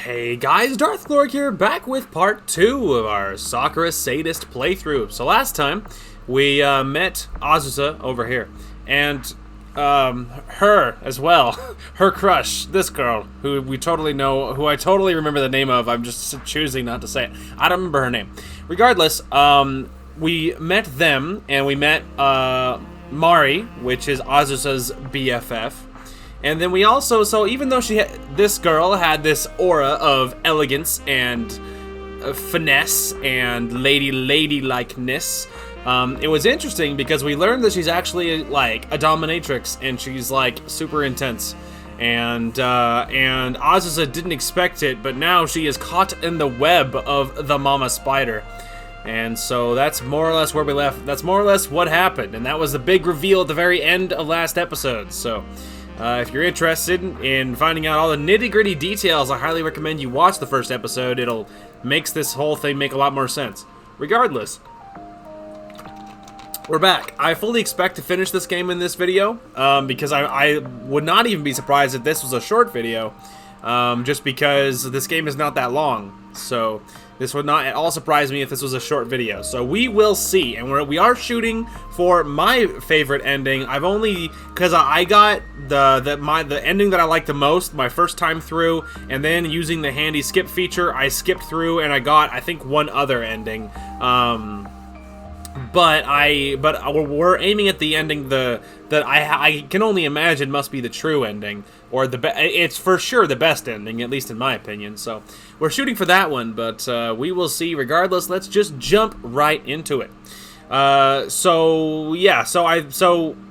Hey guys, Darth Glork here, back with part 2 of our Sakura Sadist playthrough. So last time, we met Azusa over here, and her as well, her crush, this girl, who we totally know, who I totally remember the name of, I'm just choosing not to say it. I don't remember her name. Regardless, we met them, and we met Mari, which is Azusa's BFF. And then we also, so even though this girl had this aura of elegance and finesse and ladylikeness, it was interesting because we learned that she's actually like a dominatrix and she's like super intense. And Azusa didn't expect it, but now she is caught in the web of the mama spider. And so that's more or less where we left. That's more or less what happened. And that was the big reveal at the very end of last episode. So if you're interested in finding out all the nitty-gritty details, I highly recommend you watch the first episode. It'll makes this whole thing make a lot more sense. Regardless, we're back. I fully expect to finish this game in this video, because I would not even be surprised if this was a short video, just because this game is not that long. So this would not at all surprise me if this was a short video. So we will see, and we are shooting for my favorite ending. I've only, because I got the ending that I like the most my first time through, and then using the handy skip feature, I skipped through and I got, I think, one other ending. But we're aiming at the ending that I can only imagine must be the true ending, or it's for sure the best ending, at least in my opinion. So we're shooting for that one, but we will see. Regardless, let's just jump right into it. So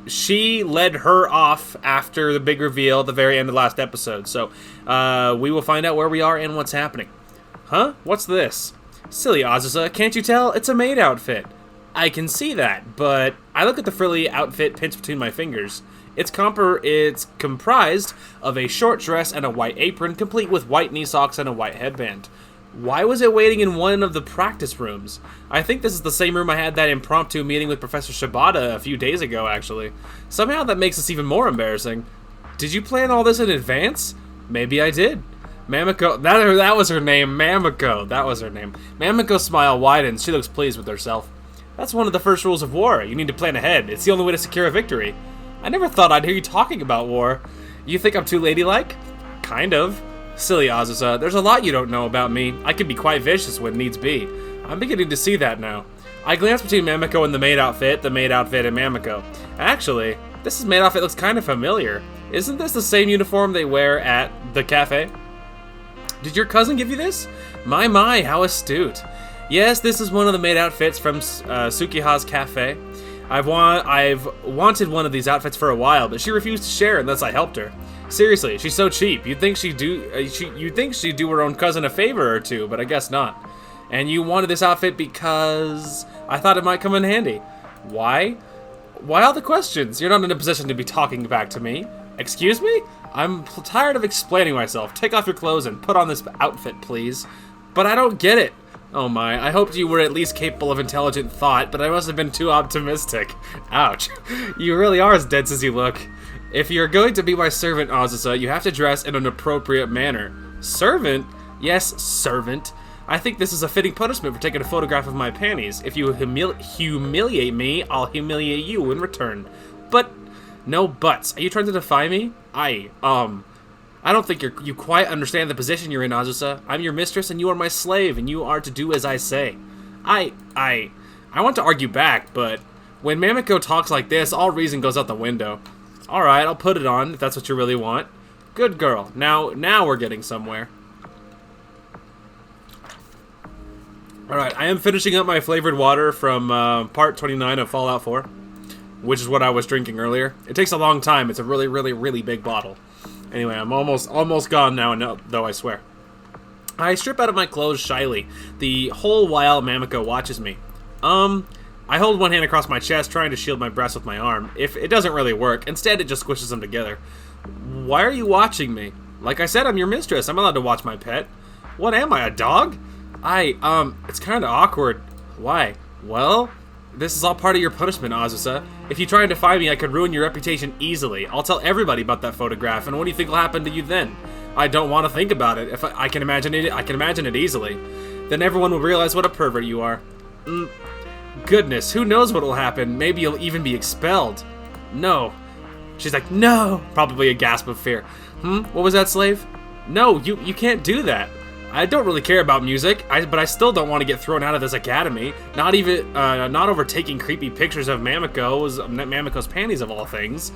she led her off after the big reveal at the very end of the last episode. So we will find out where we are and what's happening. Huh? What's this? Silly Azusa, can't you tell? It's a maid outfit. I can see that, but I look at the frilly outfit pinched between my fingers. It's comprised of a short dress and a white apron, complete with white knee socks and a white headband. Why was it waiting in one of the practice rooms? I think this is the same room I had that impromptu meeting with Professor Shibata a few days ago, actually. Somehow that makes this even more embarrassing. Did you plan all this in advance? Maybe I did. Mamiko, that was her name, Mamiko, that was her name. Mamiko's smile widens, she looks pleased with herself. That's one of the first rules of war. You need to plan ahead. It's the only way to secure a victory. I never thought I'd hear you talking about war. You think I'm too ladylike? Kind of. Silly Azusa, there's a lot you don't know about me. I can be quite vicious when needs be. I'm beginning to see that now. I glance between Mamiko and the maid outfit and Mamiko. Actually, this maid outfit looks kind of familiar. Isn't this the same uniform they wear at the cafe? Did your cousin give you this? My, how astute. Yes, this is one of the maid outfits from Sukiha's cafe. I've wanted one of these outfits for a while, but she refused to share unless I helped her. Seriously, she's so cheap. You'd think she'd do her own cousin a favor or two, but I guess not. And you wanted this outfit because I thought it might come in handy. Why? Why all the questions? You're not in a position to be talking back to me. Excuse me? I'm tired of explaining myself. Take off your clothes and put on this outfit, please. But I don't get it. Oh my, I hoped you were at least capable of intelligent thought, but I must have been too optimistic. Ouch. You really are as dense as you look. If you're going to be my servant, Azusa, you have to dress in an appropriate manner. Servant? Yes, servant. I think this is a fitting punishment for taking a photograph of my panties. If you humiliate me, I'll humiliate you in return. But, no buts. Are you trying to defy me? I don't think you quite understand the position you're in, Azusa. I'm your mistress and you are my slave, and you are to do as I say. I want to argue back, but when Mamiko talks like this, all reason goes out the window. Alright, I'll put it on, if that's what you really want. Good girl. Now we're getting somewhere. Alright, I am finishing up my flavored water from part 29 of Fallout 4, which is what I was drinking earlier. It takes a long time. It's a really, really, really big bottle. Anyway, I'm almost gone now, though, I swear. I strip out of my clothes shyly, the whole while Mamiko watches me. I hold one hand across my chest, trying to shield my breasts with my arm. If it doesn't really work, instead it just squishes them together. Why are you watching me? Like I said, I'm your mistress. I'm allowed to watch my pet. What am I, a dog? It's kind of awkward. Why? Well, this is all part of your punishment, Azusa. If you try and defy me, I could ruin your reputation easily. I'll tell everybody about that photograph, and what do you think will happen to you then? I don't want to think about it. If I can imagine it easily. Then everyone will realize what a pervert you are. Goodness, who knows what will happen? Maybe you'll even be expelled. No. She's like, no! Probably a gasp of fear. What was that, slave? No, you can't do that. I don't really care about music, but I still don't want to get thrown out of this academy. Not over taking creepy pictures of Mamiko's panties of all things.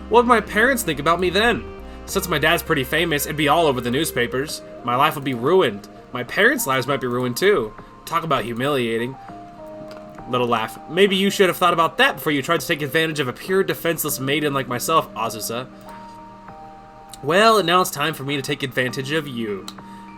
What would my parents think about me then? Since my dad's pretty famous, it'd be all over the newspapers. My life would be ruined. My parents' lives might be ruined too. Talk about humiliating. Little laugh. Maybe you should have thought about that before you tried to take advantage of a pure defenseless maiden like myself, Azusa. Well, now it's time for me to take advantage of you.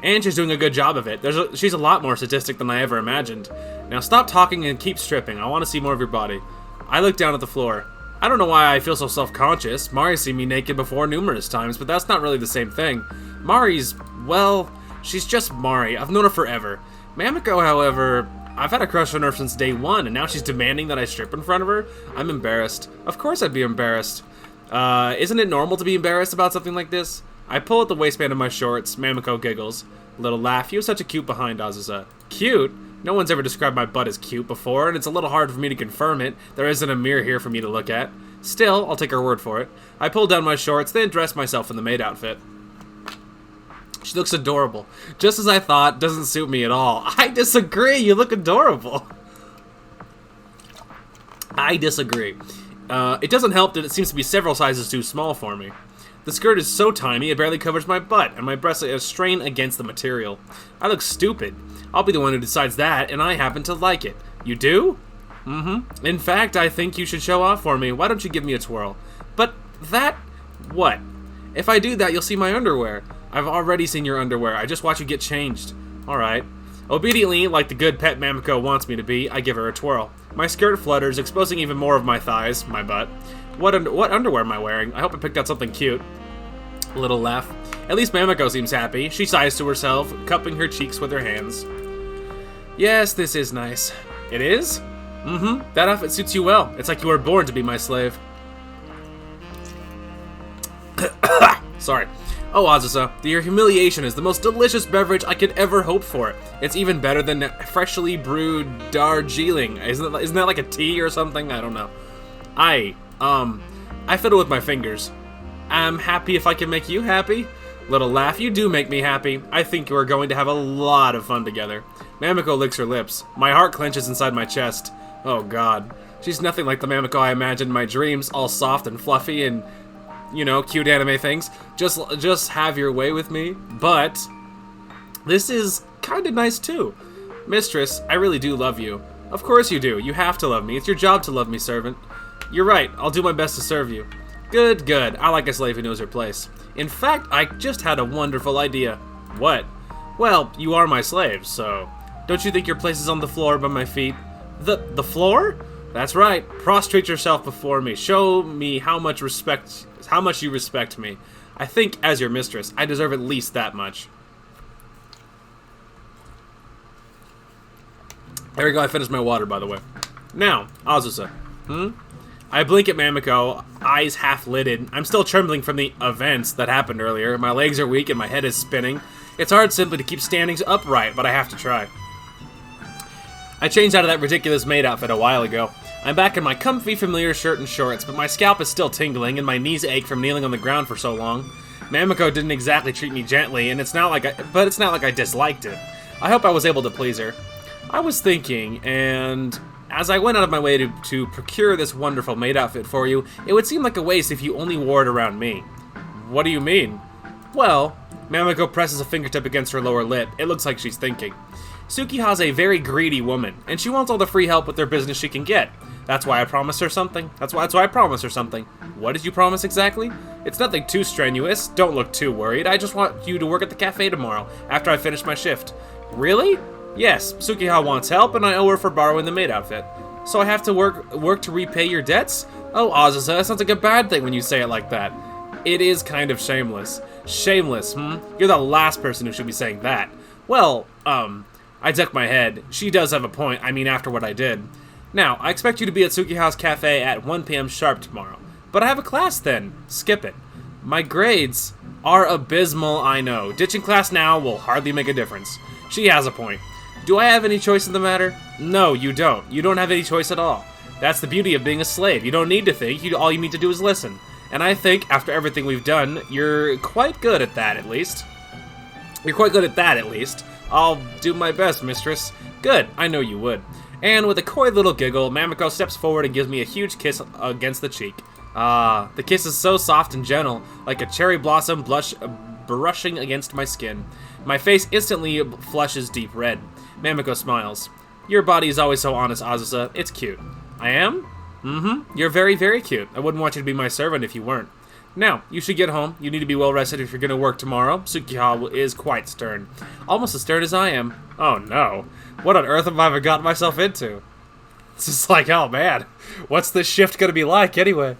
And she's doing a good job of it. She's a lot more sadistic than I ever imagined. Now stop talking and keep stripping. I want to see more of your body. I look down at the floor. I don't know why I feel so self-conscious. Mari's seen me naked before numerous times, but that's not really the same thing. Mari's, well, she's just Mari. I've known her forever. Mamiko, however, I've had a crush on her since day one, and now she's demanding that I strip in front of her? I'm embarrassed. Of course I'd be embarrassed. Isn't it normal to be embarrassed about something like this? I pull at the waistband of my shorts. Mamiko giggles. Little laugh. You have such a cute behind, Azusa. Cute? No one's ever described my butt as cute before, and it's a little hard for me to confirm it. There isn't a mirror here for me to look at. Still, I'll take her word for it. I pull down my shorts, then dress myself in the maid outfit. She looks adorable. Just as I thought, doesn't suit me at all. I disagree, you look adorable. I disagree. It doesn't help that it seems to be several sizes too small for me. The skirt is so tiny, it barely covers my butt, and my breasts strain against the material. I look stupid. I'll be the one who decides that, and I happen to like it. You do? In fact, I think you should show off for me. Why don't you give me a twirl? But that... what? If I do that, you'll see my underwear. I've already seen your underwear. I just watch you get changed. Alright. Obediently, like the good pet Mamiko wants me to be, I give her a twirl. My skirt flutters, exposing even more of my thighs, my butt. What underwear am I wearing? I hope I picked out something cute. Little laugh. At least Mamiko seems happy. She sighs to herself, cupping her cheeks with her hands. Yes, this is nice. It is? That outfit suits you well. It's like you were born to be my slave. Sorry. Oh, Azusa, your humiliation is the most delicious beverage I could ever hope for. It's even better than freshly brewed Darjeeling. Isn't that like a tea or something? I don't know. I fiddle with my fingers. I'm happy if I can make you happy. Little laugh, you do make me happy. I think we're going to have a lot of fun together. Mamiko licks her lips. My heart clenches inside my chest. Oh god. She's nothing like the Mamiko I imagined in my dreams, all soft and fluffy and, you know, cute anime things. Just have your way with me. But this is kind of nice too. Mistress, I really do love you. Of course you do. You have to love me. It's your job to love me, servant. You're right. I'll do my best to serve you. Good, good. I like a slave who knows her place. In fact, I just had a wonderful idea. What? Well, you are my slave, so... Don't you think your place is on the floor by my feet? The floor? That's right. Prostrate yourself before me. Show me how much you respect me. I think, as your mistress, I deserve at least that much. There we go. I finished my water, by the way. Now, Azusa. I blink at Mamiko, eyes half-lidded. I'm still trembling from the events that happened earlier. My legs are weak and my head is spinning. It's hard simply to keep standing upright, but I have to try. I changed out of that ridiculous maid outfit a while ago. I'm back in my comfy, familiar shirt and shorts, but my scalp is still tingling and my knees ache from kneeling on the ground for so long. Mamiko didn't exactly treat me gently, and it's not like I disliked it. I hope I was able to please her. I was thinking, and... as I went out of my way to procure this wonderful maid outfit for you, it would seem like a waste if you only wore it around me. What do you mean? Well, Mamiko presses a fingertip against her lower lip. It looks like she's thinking. Sukiha's a very greedy woman, and she wants all the free help with their business she can get. That's why I promised her something. That's why I promised her something. What did you promise exactly? It's nothing too strenuous. Don't look too worried. I just want you to work at the cafe tomorrow, after I finish my shift. Really? Yes, Sukiha wants help, and I owe her for borrowing the maid outfit. So I have to work to repay your debts? Oh, Azusa, that sounds like a bad thing when you say it like that. It is kind of shameless. Shameless, You're the last person who should be saying that. Well, I duck my head. She does have a point, I mean after what I did. Now, I expect you to be at Sukiha's cafe at 1 p.m. sharp tomorrow. But I have a class then. Skip it. My grades are abysmal, I know. Ditching class now will hardly make a difference. She has a point. Do I have any choice in the matter? No, you don't. You don't have any choice at all. That's the beauty of being a slave. You don't need to think. All you need to do is listen. And I think, after everything we've done, you're quite good at that, at least. You're quite good at that, at least. I'll do my best, mistress. Good, I know you would. And with a coy little giggle, Mamiko steps forward and gives me a huge kiss against the cheek. Ah, the kiss is so soft and gentle, like a cherry blossom brushing against my skin. My face instantly flushes deep red. Mamiko smiles. Your body is always so honest, Azusa. It's cute. I am? Mm-hmm. You're very, very cute. I wouldn't want you to be my servant if you weren't. Now, you should get home. You need to be well rested if you're going to work tomorrow. Tsukiha is quite stern. Almost as stern as I am. Oh no. What on earth have I ever gotten myself into? It's just like, oh man. What's this shift going to be like anyway?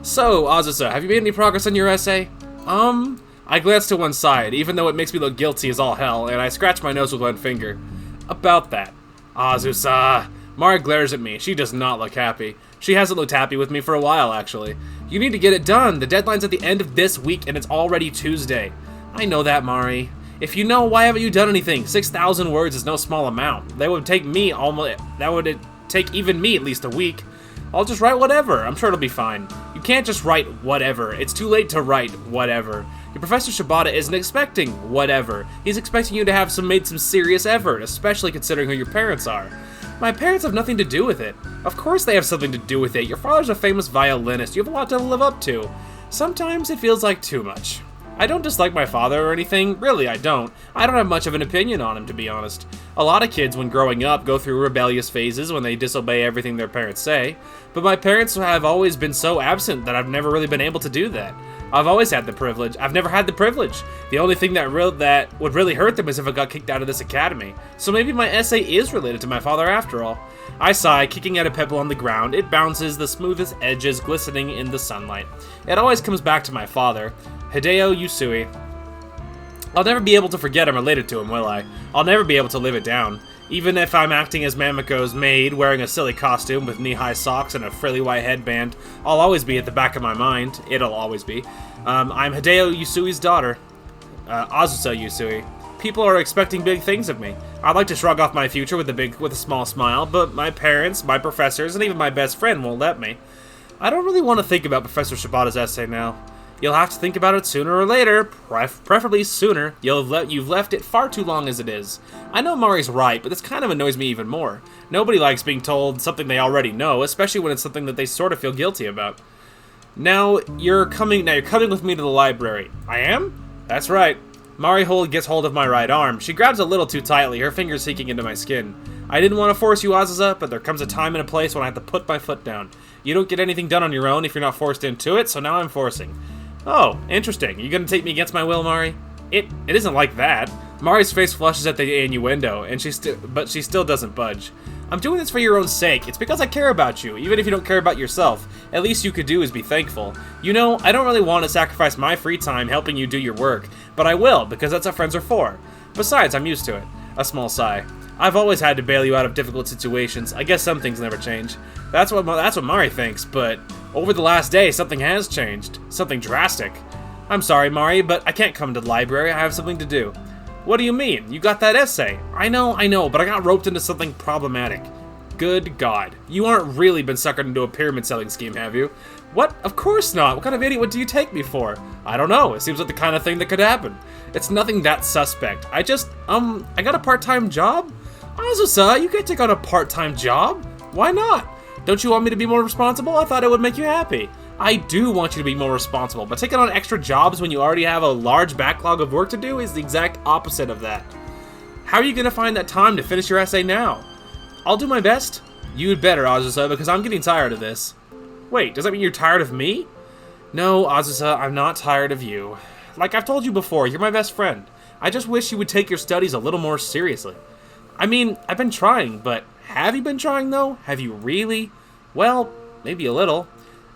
So, Azusa, have you made any progress on your essay? I glance to one side, even though it makes me look guilty as all hell, and I scratch my nose with one finger. About that. Azusa. Mari glares at me. She does not look happy. She hasn't looked happy with me for a while, actually. You need to get it done. The deadline's at the end of this week, and it's already Tuesday. I know that, Mari. If you know, why haven't you done anything? 6,000 words is no small amount. That would take even me at least a week. I'll just write whatever. I'm sure it'll be fine. You can't just write whatever. It's too late to write whatever. Your Professor Shibata isn't expecting whatever. He's expecting you to have made some serious effort, especially considering who your parents are. My parents have nothing to do with it. Of course they have something to do with it. Your father's a famous violinist. You have a lot to live up to. Sometimes it feels like too much. I don't dislike my father or anything. Really, I don't. I don't have much of an opinion on him, to be honest. A lot of kids, when growing up, go through rebellious phases when they disobey everything their parents say. But my parents have always been so absent that I've never really been able to do that. I've always had the privilege. I've never had the privilege. The only thing that would really hurt them is if I got kicked out of this academy. So maybe my essay is related to my father after all. I sigh, kicking at a pebble on the ground. It bounces, the smoothest edges glistening in the sunlight. It always comes back to my father, Hideo Yusui. I'll never be able to forget I'm related to him, will I? I'll never be able to live it down. Even if I'm acting as Mamiko's maid, wearing a silly costume with knee-high socks and a frilly white headband, I'll always be at the back of my mind. It'll always be. I'm Hideo Yusui's daughter. Azusa Yusui. People are expecting big things of me. I'd like to shrug off my future with a small smile, but my parents, my professors, and even my best friend won't let me. I don't really want to think about Professor Shibata's essay now. You'll have to think about it sooner or later, preferably sooner. You've left it far too long as it is. I know Mari's right, but this kind of annoys me even more. Nobody likes being told something they already know, especially when it's something that they sort of feel guilty about. Now you're coming with me to the library. I am? That's right. Mari gets hold of my right arm. She grabs a little too tightly, her fingers sinking into my skin. I didn't want to force you, Azusa, but there comes a time and a place when I have to put my foot down. You don't get anything done on your own if you're not forced into it, so now I'm forcing. Oh, interesting. You gonna take me against my will, Mari? It isn't like that. Mari's face flushes at the innuendo, and but she still doesn't budge. I'm doing this for your own sake. It's because I care about you, even if you don't care about yourself. At least you could do is be thankful. You know, I don't really want to sacrifice my free time helping you do your work, but I will, because that's what friends are for. Besides, I'm used to it. A small sigh. I've always had to bail you out of difficult situations. I guess some things never change. That's what Mari thinks, but over the last day, something has changed. Something drastic. I'm sorry, Mari, but I can't come to the library. I have something to do. What do you mean? You got that essay. I know, but I got roped into something problematic. Good God. You aren't really been suckered into a pyramid selling scheme, have you? What? Of course not. What kind of idiot do you take me for? I don't know. It seems like the kind of thing that could happen. It's nothing that suspect. I got a part-time job? Azusa, you can't take on a part-time job. Why not? Don't you want me to be more responsible? I thought it would make you happy. I do want you to be more responsible, but taking on extra jobs when you already have a large backlog of work to do is the exact opposite of that. How are you going to find that time to finish your essay now? I'll do my best. You'd better, Azusa, because I'm getting tired of this. Wait, does that mean you're tired of me? No, Azusa, I'm not tired of you. Like I've told you before, you're my best friend. I just wish you would take your studies a little more seriously. I mean, I've been trying, but have you been trying, though? Have you really? Well, maybe a little.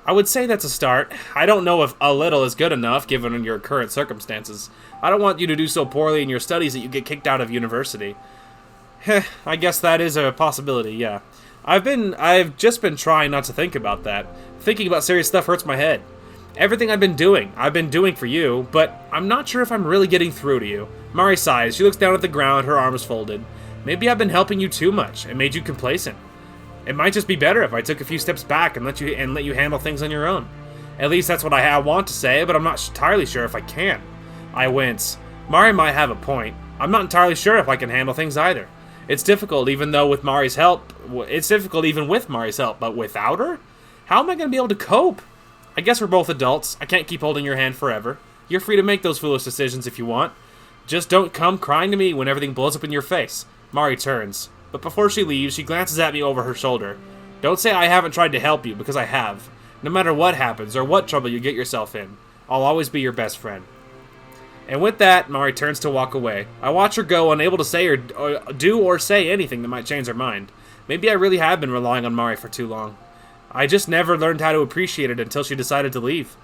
I would say that's a start. I don't know if a little is good enough, given your current circumstances. I don't want you to do so poorly in your studies that you get kicked out of university. Heh, I guess that is a possibility, yeah. I've just been trying not to think about that. Thinking about serious stuff hurts my head. Everything I've been doing for you, but I'm not sure if I'm really getting through to you. Mari sighs. She looks down at the ground, her arms folded. Maybe I've been helping you too much and made you complacent. It might just be better if I took a few steps back and let you handle things on your own. At least that's what I want to say, but I'm not entirely sure if I can. I wince. Mari might have a point. I'm not entirely sure if I can handle things either. It's difficult even with Mari's help, but without her? How am I going to be able to cope? I guess we're both adults. I can't keep holding your hand forever. You're free to make those foolish decisions if you want. Just don't come crying to me when everything blows up in your face. Mari turns. But before she leaves, she glances at me over her shoulder. Don't say I haven't tried to help you, because I have. No matter what happens or what trouble you get yourself in, I'll always be your best friend. And with that, Mari turns to walk away. I watch her go, unable to say or do or say anything that might change her mind. Maybe I really have been relying on Mari for too long. I just never learned how to appreciate it until she decided to leave.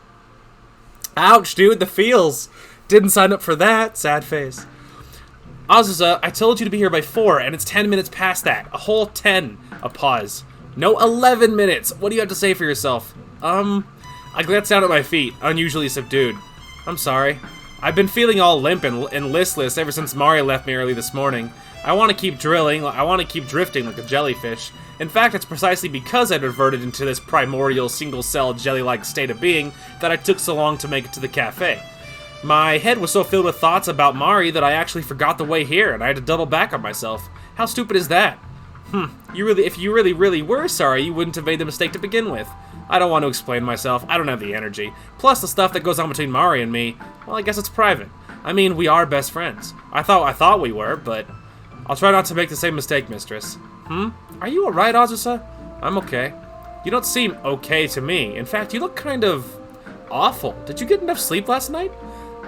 Ouch, dude, the feels. Didn't sign up for that. Sad face. Azusa, I told you to be here by 4, and it's 10 minutes past that. A whole 10. A pause. No, 11 minutes. What do you have to say for yourself? I glance down at my feet, unusually subdued. I'm sorry. I've been feeling all limp and listless ever since Mari left me early this morning. I want to keep drilling. I want to keep drifting like a jellyfish. In fact, it's precisely because I reverted into this primordial, single-celled, jelly-like state of being that I took so long to make it to the cafe. My head was so filled with thoughts about Mari that I actually forgot the way here, and I had to double back on myself. How stupid is that? If you really were sorry, you wouldn't have made the mistake to begin with. I don't want to explain myself. I don't have the energy. Plus, the stuff that goes on between Mari and me, well, I guess it's private. I mean, we are best friends. I thought we were, but I'll try not to make the same mistake, mistress. Are you alright, Azusa? I'm okay. You don't seem okay to me. In fact, you look kind of awful. Did you get enough sleep last night?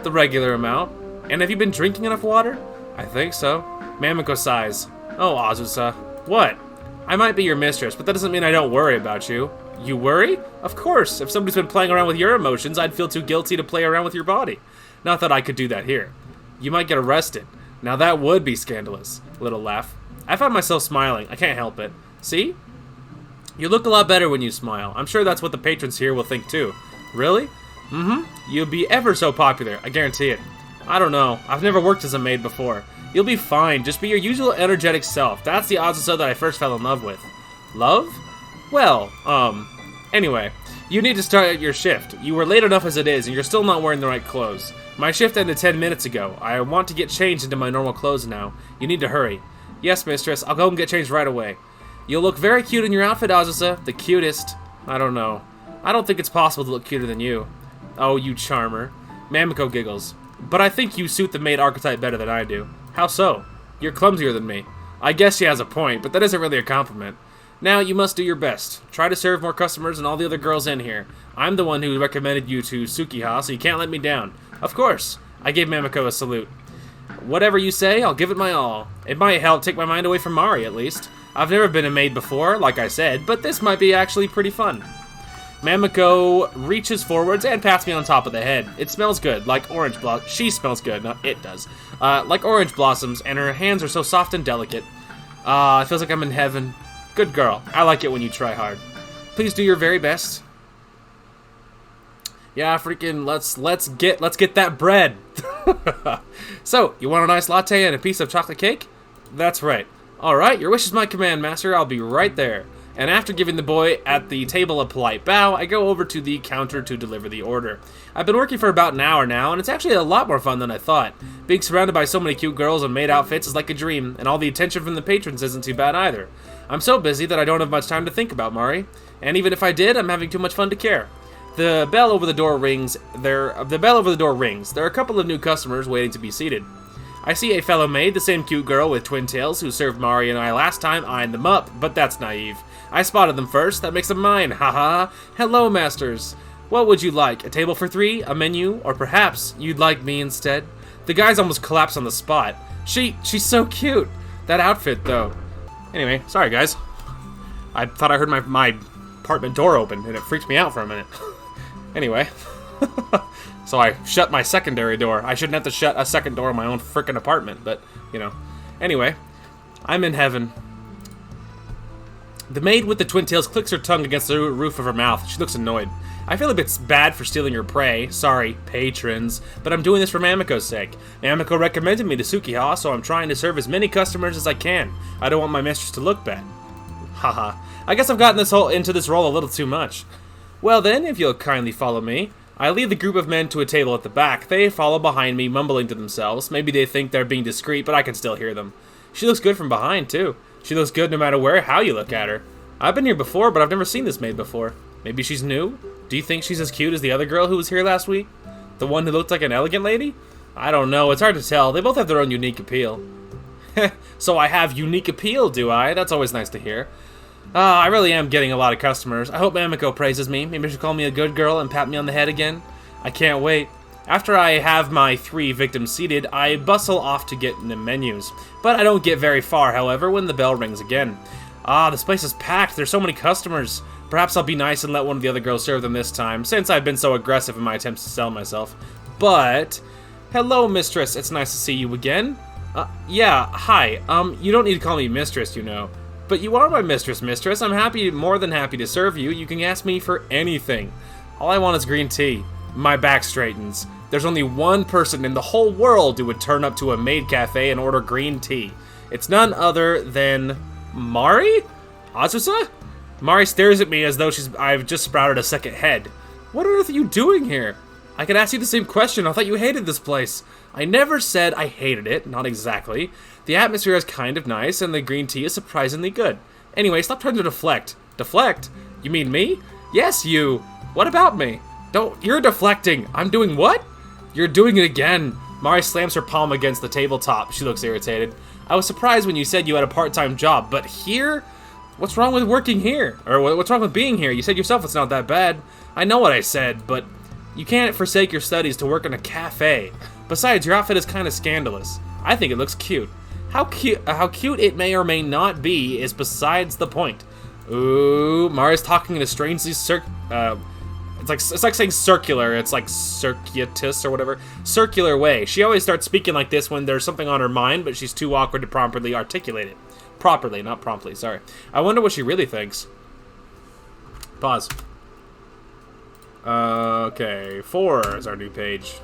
The regular amount. And have you been drinking enough water? I think so. Mamiko sighs. Oh, Azusa. What? I might be your mistress, but that doesn't mean I don't worry about you. You worry? Of course. If somebody's been playing around with your emotions, I'd feel too guilty to play around with your body. Not that I could do that here. You might get arrested. Now that would be scandalous. Little laugh. I found myself smiling. I can't help it. See? You look a lot better when you smile. I'm sure that's what the patrons here will think too. Really? You'll be ever so popular. I guarantee it. I don't know. I've never worked as a maid before. You'll be fine. Just be your usual energetic self. That's the Azusa that I first fell in love with. Love? Well, anyway. You need to start at your shift. You were late enough as it is, and you're still not wearing the right clothes. My shift ended 10 minutes ago. I want to get changed into my normal clothes now. You need to hurry. Yes, mistress. I'll go and get changed right away. You'll look very cute in your outfit, Azusa. The cutest. I don't know. I don't think it's possible to look cuter than you. Oh, you charmer. Mamiko giggles. But I think you suit the maid archetype better than I do. How so? You're clumsier than me. I guess she has a point, but that isn't really a compliment. Now, you must do your best. Try to serve more customers than all the other girls in here. I'm the one who recommended you to Sukiha, so you can't let me down. Of course. I gave Mamiko a salute. Whatever you say, I'll give it my all. It might help take my mind away from Mari, at least. I've never been a maid before, like I said, but this might be actually pretty fun. Mamiko reaches forwards and pats me on top of the head. It smells good, like orange blossoms. She smells good, not it does. Like orange blossoms, and her hands are so soft and delicate. It feels like I'm in heaven. Good girl. I like it when you try hard. Please do your very best. Yeah, freaking let's get that bread. So, you want a nice latte and a piece of chocolate cake? That's right. Alright, your wish is my command, master. I'll be right there. And after giving the boy at the table a polite bow, I go over to the counter to deliver the order. I've been working for about an hour now, and it's actually a lot more fun than I thought. Being surrounded by so many cute girls in maid outfits is like a dream, and all the attention from the patrons isn't too bad either. I'm so busy that I don't have much time to think about Mari, and even if I did, I'm having too much fun to care. The bell over the door rings. There are a couple of new customers waiting to be seated. I see a fellow maid, the same cute girl with twin tails who served Mari and I last time, eyeing them up, but that's naive. I spotted them first, that makes them mine, haha. Hello, masters. What would you like, a table for 3, a menu, or perhaps you'd like me instead? The guys almost collapsed on the spot. She's so cute. That outfit, though. Anyway, sorry guys. I thought I heard my apartment door open, and it freaked me out for a minute. Anyway. So I shut my secondary door. I shouldn't have to shut a second door in my own frickin' apartment, but, you know. Anyway, I'm in heaven. The maid with the twin tails clicks her tongue against the roof of her mouth. She looks annoyed. I feel a bit bad for stealing your prey. Sorry, patrons. But I'm doing this for Mamiko's sake. Mamiko recommended me to Sukiha, so I'm trying to serve as many customers as I can. I don't want my mistress to look bad. Haha. I guess I've gotten into this role a little too much. Well then, if you'll kindly follow me. I lead the group of men to a table at the back. They follow behind me, mumbling to themselves. Maybe they think they're being discreet, but I can still hear them. She looks good from behind, too. She looks good no matter how you look at her. I've been here before, but I've never seen this maid before. Maybe she's new? Do you think she's as cute as the other girl who was here last week? The one who looked like an elegant lady? I don't know, it's hard to tell. They both have their own unique appeal. So I have unique appeal, do I? That's always nice to hear. I really am getting a lot of customers. I hope Mamiko praises me. Maybe she'll call me a good girl and pat me on the head again. I can't wait. After I have my 3 victims seated, I bustle off to get the menus. But I don't get very far, however, when the bell rings again. This place is packed. There's so many customers. Perhaps I'll be nice and let one of the other girls serve them this time, since I've been so aggressive in my attempts to sell myself. But... Hello, mistress. It's nice to see you again. Yeah, hi. You don't need to call me mistress, you know. But you are my mistress. I'm more than happy to serve you. You can ask me for anything. All I want is green tea. My back straightens. There's only one person in the whole world who would turn up to a maid cafe and order green tea. It's none other than... Mari? Azusa? Mari stares at me as though I've just sprouted a second head. What on earth are you doing here? I could ask you the same question. I thought you hated this place. I never said I hated it. Not exactly. The atmosphere is kind of nice, and the green tea is surprisingly good. Anyway, stop trying to deflect. Deflect? You mean me? Yes, you. What about me? You're deflecting. I'm doing what? You're doing it again. Mari slams her palm against the tabletop. She looks irritated. I was surprised when you said you had a part-time job, but here? What's wrong with working here? Or what's wrong with being here? You said yourself it's not that bad. I know what I said, but you can't forsake your studies to work in a cafe. Besides, your outfit is kind of scandalous. I think it looks cute. How cute it may or may not be is besides the point. Ooh, Mari's talking in a strangely it's like saying circular. It's like circuitous or whatever. Circular way. She always starts speaking like this when there's something on her mind, but she's too awkward to properly articulate it. Properly, not promptly, sorry. I wonder what she really thinks. Pause. Okay, 4 is our new page.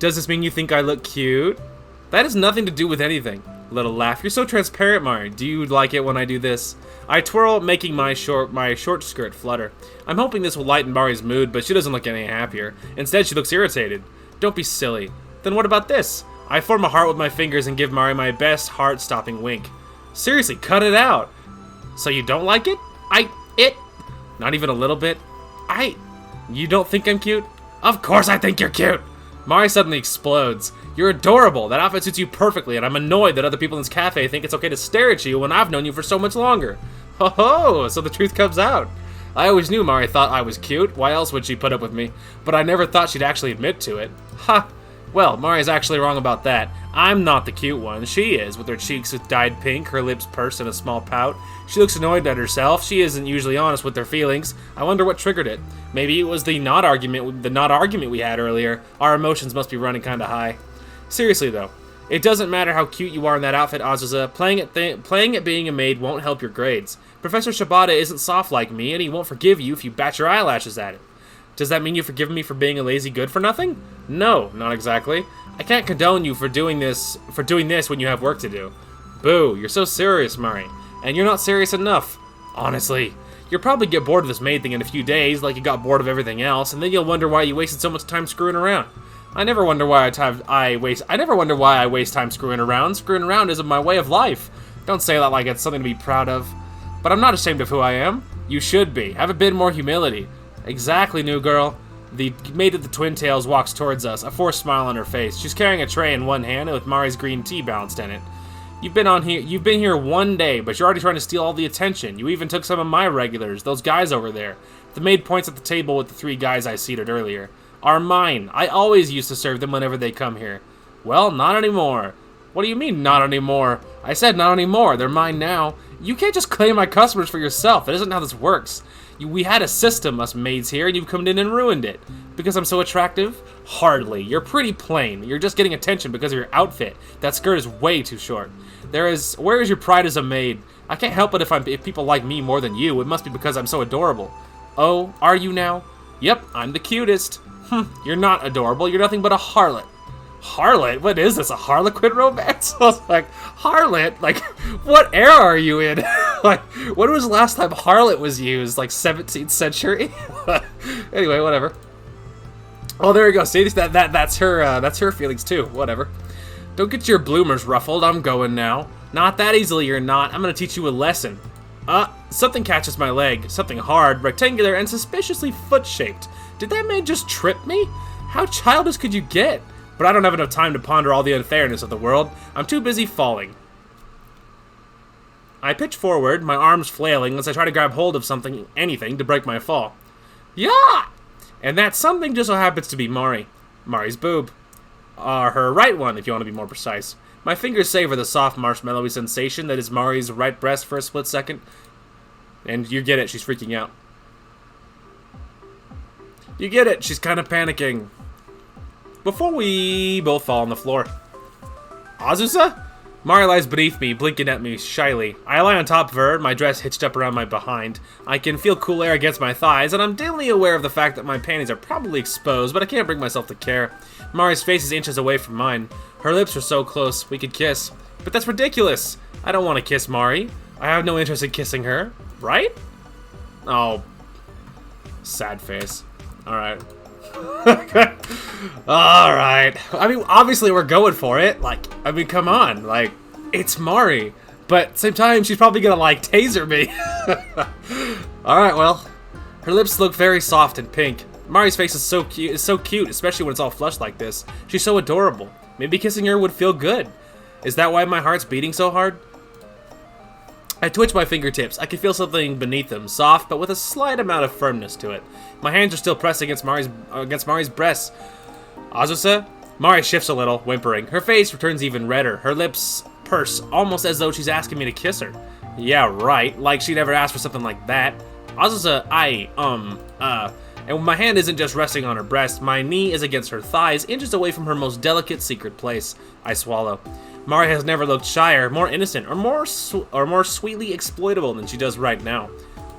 Does this mean you think I look cute? That has nothing to do with anything. Little laugh. You're so transparent, Mari. Do you like it when I do this? I twirl, making my short skirt flutter. I'm hoping this will lighten Mari's mood, but she doesn't look any happier. Instead, she looks irritated. Don't be silly. Then what about this? I form a heart with my fingers and give Mari my best heart-stopping wink. Seriously, cut it out. So you don't like it? Not even a little bit? You don't think I'm cute? Of course I think you're cute! Mari suddenly explodes. You're adorable. That outfit suits you perfectly, and I'm annoyed that other people in this cafe think it's okay to stare at you when I've known you for so much longer. Ho ho! So the truth comes out. I always knew Mari thought I was cute. Why else would she put up with me? But I never thought she'd actually admit to it. Ha! Well, Mari's actually wrong about that. I'm not the cute one. She is, with her cheeks dyed pink, her lips pursed in a small pout. She looks annoyed at herself. She isn't usually honest with her feelings. I wonder what triggered it. Maybe it was the not argument we had earlier. Our emotions must be running kinda high. Seriously though, it doesn't matter how cute you are in that outfit, Azusa. Playing at being a maid won't help your grades. Professor Shibata isn't soft like me, and he won't forgive you if you bat your eyelashes at him. Does that mean you've forgiven me for being a lazy good-for-nothing? No, not exactly. I can't condone you for doing this when you have work to do. Boo, you're so serious, Mari. And you're not serious enough. Honestly, you'll probably get bored of this maid thing in a few days, like you got bored of everything else, and then you'll wonder why you wasted so much time screwing around. I never wonder why I waste time screwing around. Screwing around isn't my way of life. Don't say that like it's something to be proud of. But I'm not ashamed of who I am. You should be. Have a bit more humility. Exactly, new girl. The maid at the Twin Tails walks towards us, a forced smile on her face. She's carrying a tray in one hand with Mari's green tea balanced in it. You've been here 1 day, but you're already trying to steal all the attention. You even took some of my regulars, those guys over there. The maid points at the table with the 3 guys I seated earlier. Are mine. I always used to serve them whenever they come here. Well, not anymore. What do you mean, not anymore? I said not anymore. They're mine now. You can't just claim my customers for yourself. That isn't how this works. We had a system, us maids here, and you've come in and ruined it. Because I'm so attractive? Hardly. You're pretty plain. You're just getting attention because of your outfit. That skirt is way too short. Where is your pride as a maid? I can't help it if people like me more than you. It must be because I'm so adorable. Oh, are you now? Yep, I'm the cutest. You're not adorable. You're nothing but a harlot. Harlot? What is this, a Harlequin romance? I was like, harlot? Like, what era are you in? Like, when was the last time harlot was used? Like, 17th century? Anyway, whatever. Oh, there you go. See, that's her feelings too. Whatever. Don't get your bloomers ruffled. I'm going now. Not that easily, you're not. I'm gonna teach you a lesson. Something catches my leg. Something hard, rectangular, and suspiciously foot-shaped. Did that man just trip me? How childish could you get? But I don't have enough time to ponder all the unfairness of the world. I'm too busy falling. I pitch forward, my arms flailing as I try to grab hold of something, anything, to break my fall. Yeah! And that something just so happens to be Mari. Mari's boob. Her right one, if you want to be more precise. My fingers savor the soft, marshmallowy sensation that is Mari's right breast for a split second. And you get it, she's freaking out. You get it, she's kind of panicking. Before we both fall on the floor. Azusa? Mari lies beneath me, blinking at me shyly. I lie on top of her, my dress hitched up around my behind. I can feel cool air against my thighs, and I'm dimly aware of the fact that my panties are probably exposed, but I can't bring myself to care. Mari's face is inches away from mine. Her lips are so close, we could kiss. But that's ridiculous! I don't want to kiss Mari. I have no interest in kissing her. Right? Oh. Sad face. Alright. Alright. I mean, obviously we're going for it. Like, I mean, come on. Like, it's Mari. But at the same time, she's probably gonna, like, taser me. Alright, well. Her lips look very soft and pink. Mari's face is so cute, especially when it's all flushed like this. She's so adorable. Maybe kissing her would feel good. Is that why my heart's beating so hard? I twitch my fingertips. I can feel something beneath them, soft, but with a slight amount of firmness to it. My hands are still pressed against Mari's breasts. Azusa? Mari shifts a little, whimpering. Her face returns even redder. Her lips purse, almost as though she's asking me to kiss her. Yeah, right. Like she'd ever asked for something like that. Azusa, and my hand isn't just resting on her breast. My knee is against her thighs, inches away from her most delicate secret place. I swallow. Mari has never looked shyer, more innocent, or more sweetly exploitable than she does right now.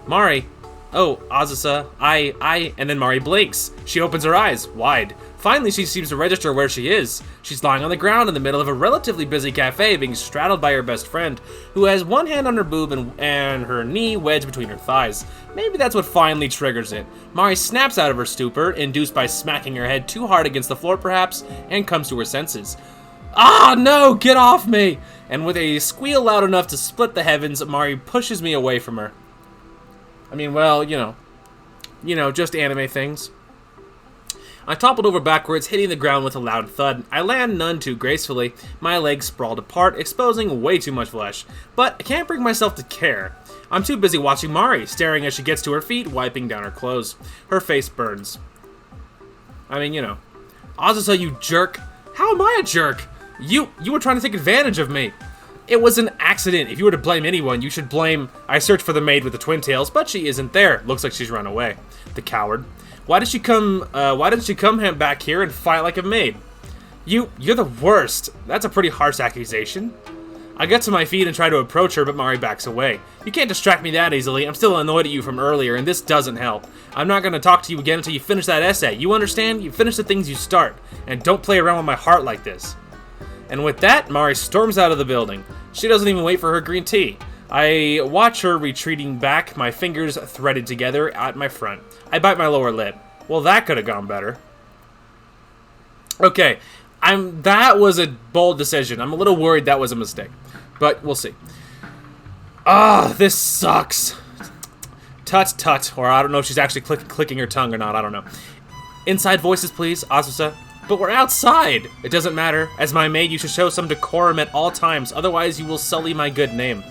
Mari. Oh, Azusa, and then Mari blinks. She opens her eyes, wide. Finally, she seems to register where she is. She's lying on the ground in the middle of a relatively busy cafe, being straddled by her best friend, who has one hand on her boob and her knee wedged between her thighs. Maybe that's what finally triggers it. Mari snaps out of her stupor, induced by smacking her head too hard against the floor perhaps, and comes to her senses. Ah, no, get off me! And with a squeal loud enough to split the heavens, Mari pushes me away from her. I mean, well, you know, just anime things. I toppled over backwards, hitting the ground with a loud thud. I land none too gracefully, my legs sprawled apart, exposing way too much flesh. But I can't bring myself to care. I'm too busy watching Mari, staring as she gets to her feet, wiping down her clothes. Her face burns. I mean, you know. Azusa, you jerk. How am I a jerk? You were trying to take advantage of me. It was an accident. If you were to blame anyone, you should blame... I searched for the maid with the twin tails, but she isn't there. Looks like she's run away. The coward. Why didn't she come back here and fight like a maid? You're the worst. That's a pretty harsh accusation. I get to my feet and try to approach her, but Mari backs away. You can't distract me that easily. I'm still annoyed at you from earlier, and this doesn't help. I'm not going to talk to you again until you finish that essay. You understand? You finish the things you start, and don't play around with my heart like this. And with that, Mari storms out of the building. She doesn't even wait for her green tea. I watch her retreating back, my fingers threaded together at my front. I bite my lower lip. Well, that could have gone better. Okay, that was a bold decision. I'm a little worried that was a mistake, but we'll see. This sucks. Tut, or I don't know if she's actually clicking her tongue or not, I don't know. Inside voices, please, Azusa. But we're outside! It doesn't matter. As my maid, you should show some decorum at all times, otherwise you will sully my good name.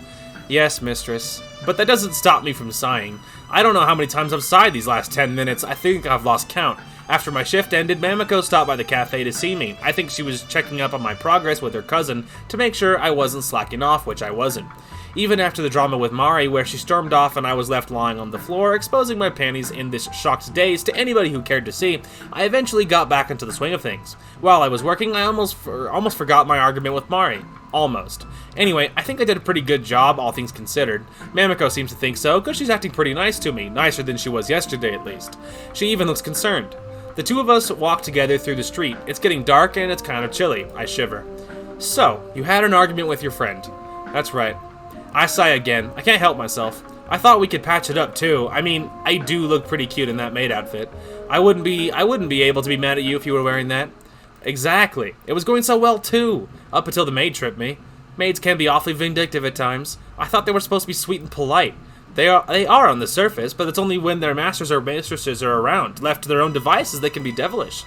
Yes, mistress. But that doesn't stop me from sighing. I don't know how many times I've sighed these last 10 minutes. I think I've lost count. After my shift ended, Mamiko stopped by the cafe to see me. I think she was checking up on my progress with her cousin to make sure I wasn't slacking off, which I wasn't. Even after the drama with Mari, where she stormed off and I was left lying on the floor, exposing my panties in this shocked daze to anybody who cared to see, I eventually got back into the swing of things. While I was working, I almost forgot my argument with Mari. Almost. Anyway, I think I did a pretty good job, all things considered. Mamiko seems to think so, because she's acting pretty nice to me, nicer than she was yesterday at least. She even looks concerned. The two of us walk together through the street. It's getting dark and it's kind of chilly. I shiver. So, you had an argument with your friend. That's right. I sigh again. I can't help myself. I thought we could patch it up too. I mean, I do look pretty cute in that maid outfit. I wouldn't be able to be mad at you if you were wearing that. Exactly. It was going so well too, up until the maid tripped me. Maids can be awfully vindictive at times. I thought they were supposed to be sweet and polite. They are on the surface, but it's only when their masters or mistresses are around. Left to their own devices, they can be devilish.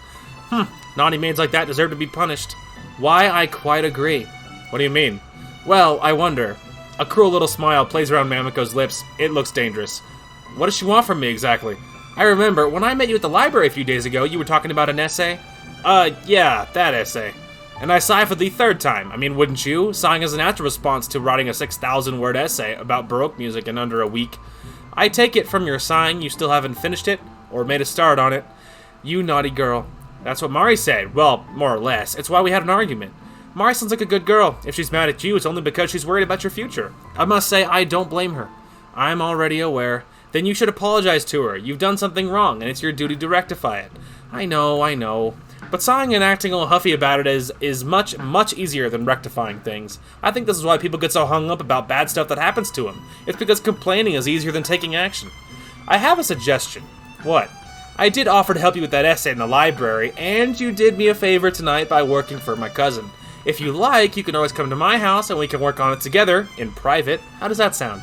Naughty maids like that deserve to be punished. Why, I quite agree. What do you mean? Well, I wonder. A cruel little smile plays around Mamiko's lips. It looks dangerous. What does she want from me, exactly? I remember, when I met you at the library a few days ago, you were talking about an essay? Yeah, that essay. And I sigh for the third time. I mean, wouldn't you? Sighing is a natural response to writing a 6,000-word essay about Baroque music in under a week. I take it from your sighing you still haven't finished it, or made a start on it. You naughty girl. That's what Mari said. Well, more or less. It's why we had an argument. Mari sounds like a good girl. If she's mad at you, it's only because she's worried about your future. I must say, I don't blame her. I'm already aware. Then you should apologize to her. You've done something wrong, and it's your duty to rectify it. I know. But sighing and acting all huffy about it is much, much easier than rectifying things. I think this is why people get so hung up about bad stuff that happens to them. It's because complaining is easier than taking action. I have a suggestion. What? I did offer to help you with that essay in the library, and you did me a favor tonight by working for my cousin. If you like, you can always come to my house and we can work on it together, in private. How does that sound?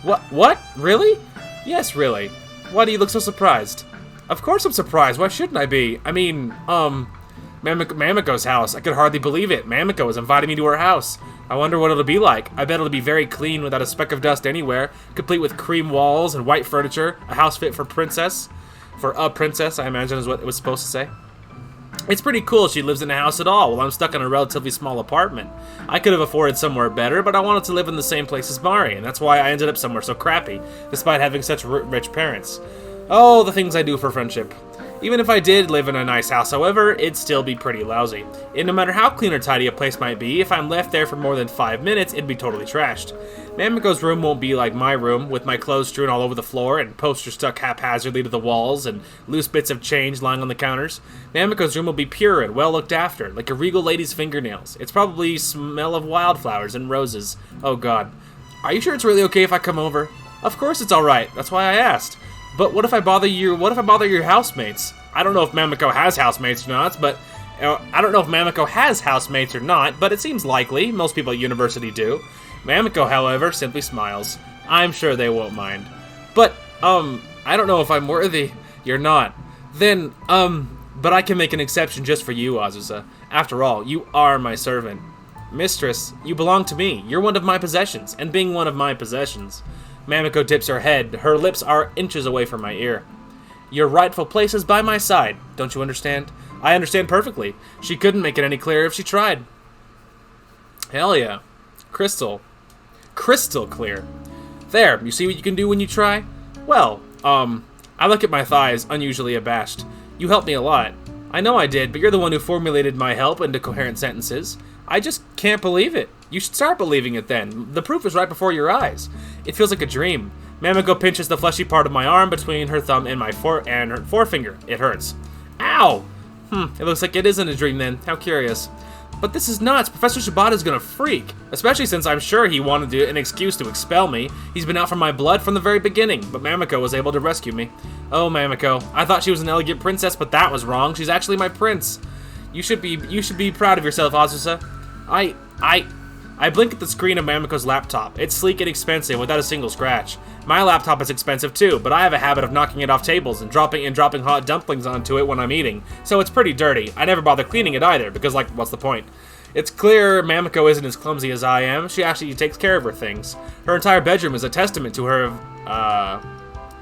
What? Really? Yes, really. Why do you look so surprised? Of course I'm surprised. Why shouldn't I be? I mean, Mamiko's house. I could hardly believe it. Mamiko has invited me to her house. I wonder what it'll be like. I bet it'll be very clean without a speck of dust anywhere, complete with cream walls and white furniture, a house fit for princess. For a princess, I imagine is what it was supposed to say. It's pretty cool she lives in a house at all, while I'm stuck in a relatively small apartment. I could have afforded somewhere better, but I wanted to live in the same place as Mari, and that's why I ended up somewhere so crappy, despite having such rich parents. Oh, the things I do for friendship. Even if I did live in a nice house, however, it'd still be pretty lousy. And no matter how clean or tidy a place might be, if I'm left there for more than 5 minutes, it'd be totally trashed. Mamiko's room won't be like my room, with my clothes strewn all over the floor, and posters stuck haphazardly to the walls, and loose bits of change lying on the counters. Mamiko's room will be pure and well looked after, like a regal lady's fingernails. It's probably smell of wildflowers and roses. Oh god. Are you sure it's really okay if I come over? Of course it's alright, that's why I asked. But what if I bother your housemates? I don't know if Mamiko has housemates or not, but it seems likely. Most people at university do. Mamiko, however, simply smiles. I'm sure they won't mind. But, I don't know if I'm worthy. You're not. Then, but I can make an exception just for you, Azusa. After all, you are my servant. Mistress, you belong to me. You're one of my possessions, and being one of my possessions... Mamiko tips her head. Her lips are inches away from my ear. Your rightful place is by my side. Don't you understand? I understand perfectly. She couldn't make it any clearer if she tried. Hell yeah. Crystal clear. There, you see what you can do when you try? Well, I look at my thighs, unusually abashed. You helped me a lot. I know I did, but you're the one who formulated my help into coherent sentences. I just can't believe it. You should start believing it then. The proof is right before your eyes. It feels like a dream. Mamiko pinches the fleshy part of my arm between her thumb and her forefinger. It hurts. Ow! It looks like it isn't a dream then. How curious. But this is nuts. Professor Shibata's gonna freak. Especially since I'm sure he wanted an excuse to expel me. He's been out for my blood from the very beginning, but Mamiko was able to rescue me. Oh, Mamiko. I thought she was an elegant princess, but that was wrong. She's actually my prince. You should be proud of yourself, Azusa. I blink at the screen of Mamiko's laptop. It's sleek and expensive without a single scratch. My laptop is expensive too, but I have a habit of knocking it off tables and dropping hot dumplings onto it when I'm eating, so it's pretty dirty. I never bother cleaning it either, because what's the point? It's clear Mamiko isn't as clumsy as I am. She actually takes care of her things. Her entire bedroom is a testament to her,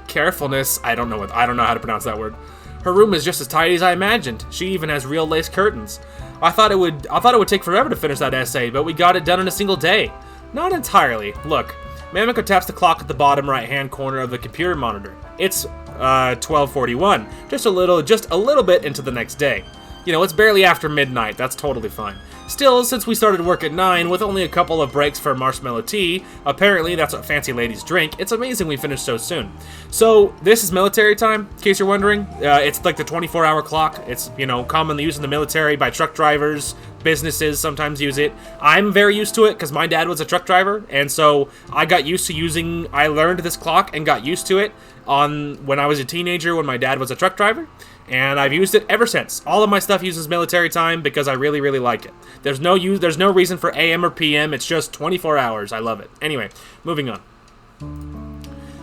carefulness. I don't know how to pronounce that word. Her room is just as tidy as I imagined. She even has real lace curtains. I thought it would take forever to finish that essay, but we got it done in a single day. Not entirely. Look, Mamiko taps the clock at the bottom right-hand corner of the computer monitor. It's 12:41, just a little bit into the next day. You know, it's barely after midnight. That's totally fine. Still, since we started work at 9 with only a couple of breaks for marshmallow tea, apparently that's what fancy ladies drink, it's amazing we finished so soon. So, this is military time, in case you're wondering. It's like the 24-hour clock. It's, you know, commonly used in the military by truck drivers. Businesses sometimes use it. I'm very used to it because my dad was a truck driver, and so I learned this clock and got used to it when I was a teenager when my dad was a truck driver. And I've used it ever since. All of my stuff uses military time because I really, really like it. There's no reason for AM or PM. It's just 24 hours. I love it. Anyway, moving on.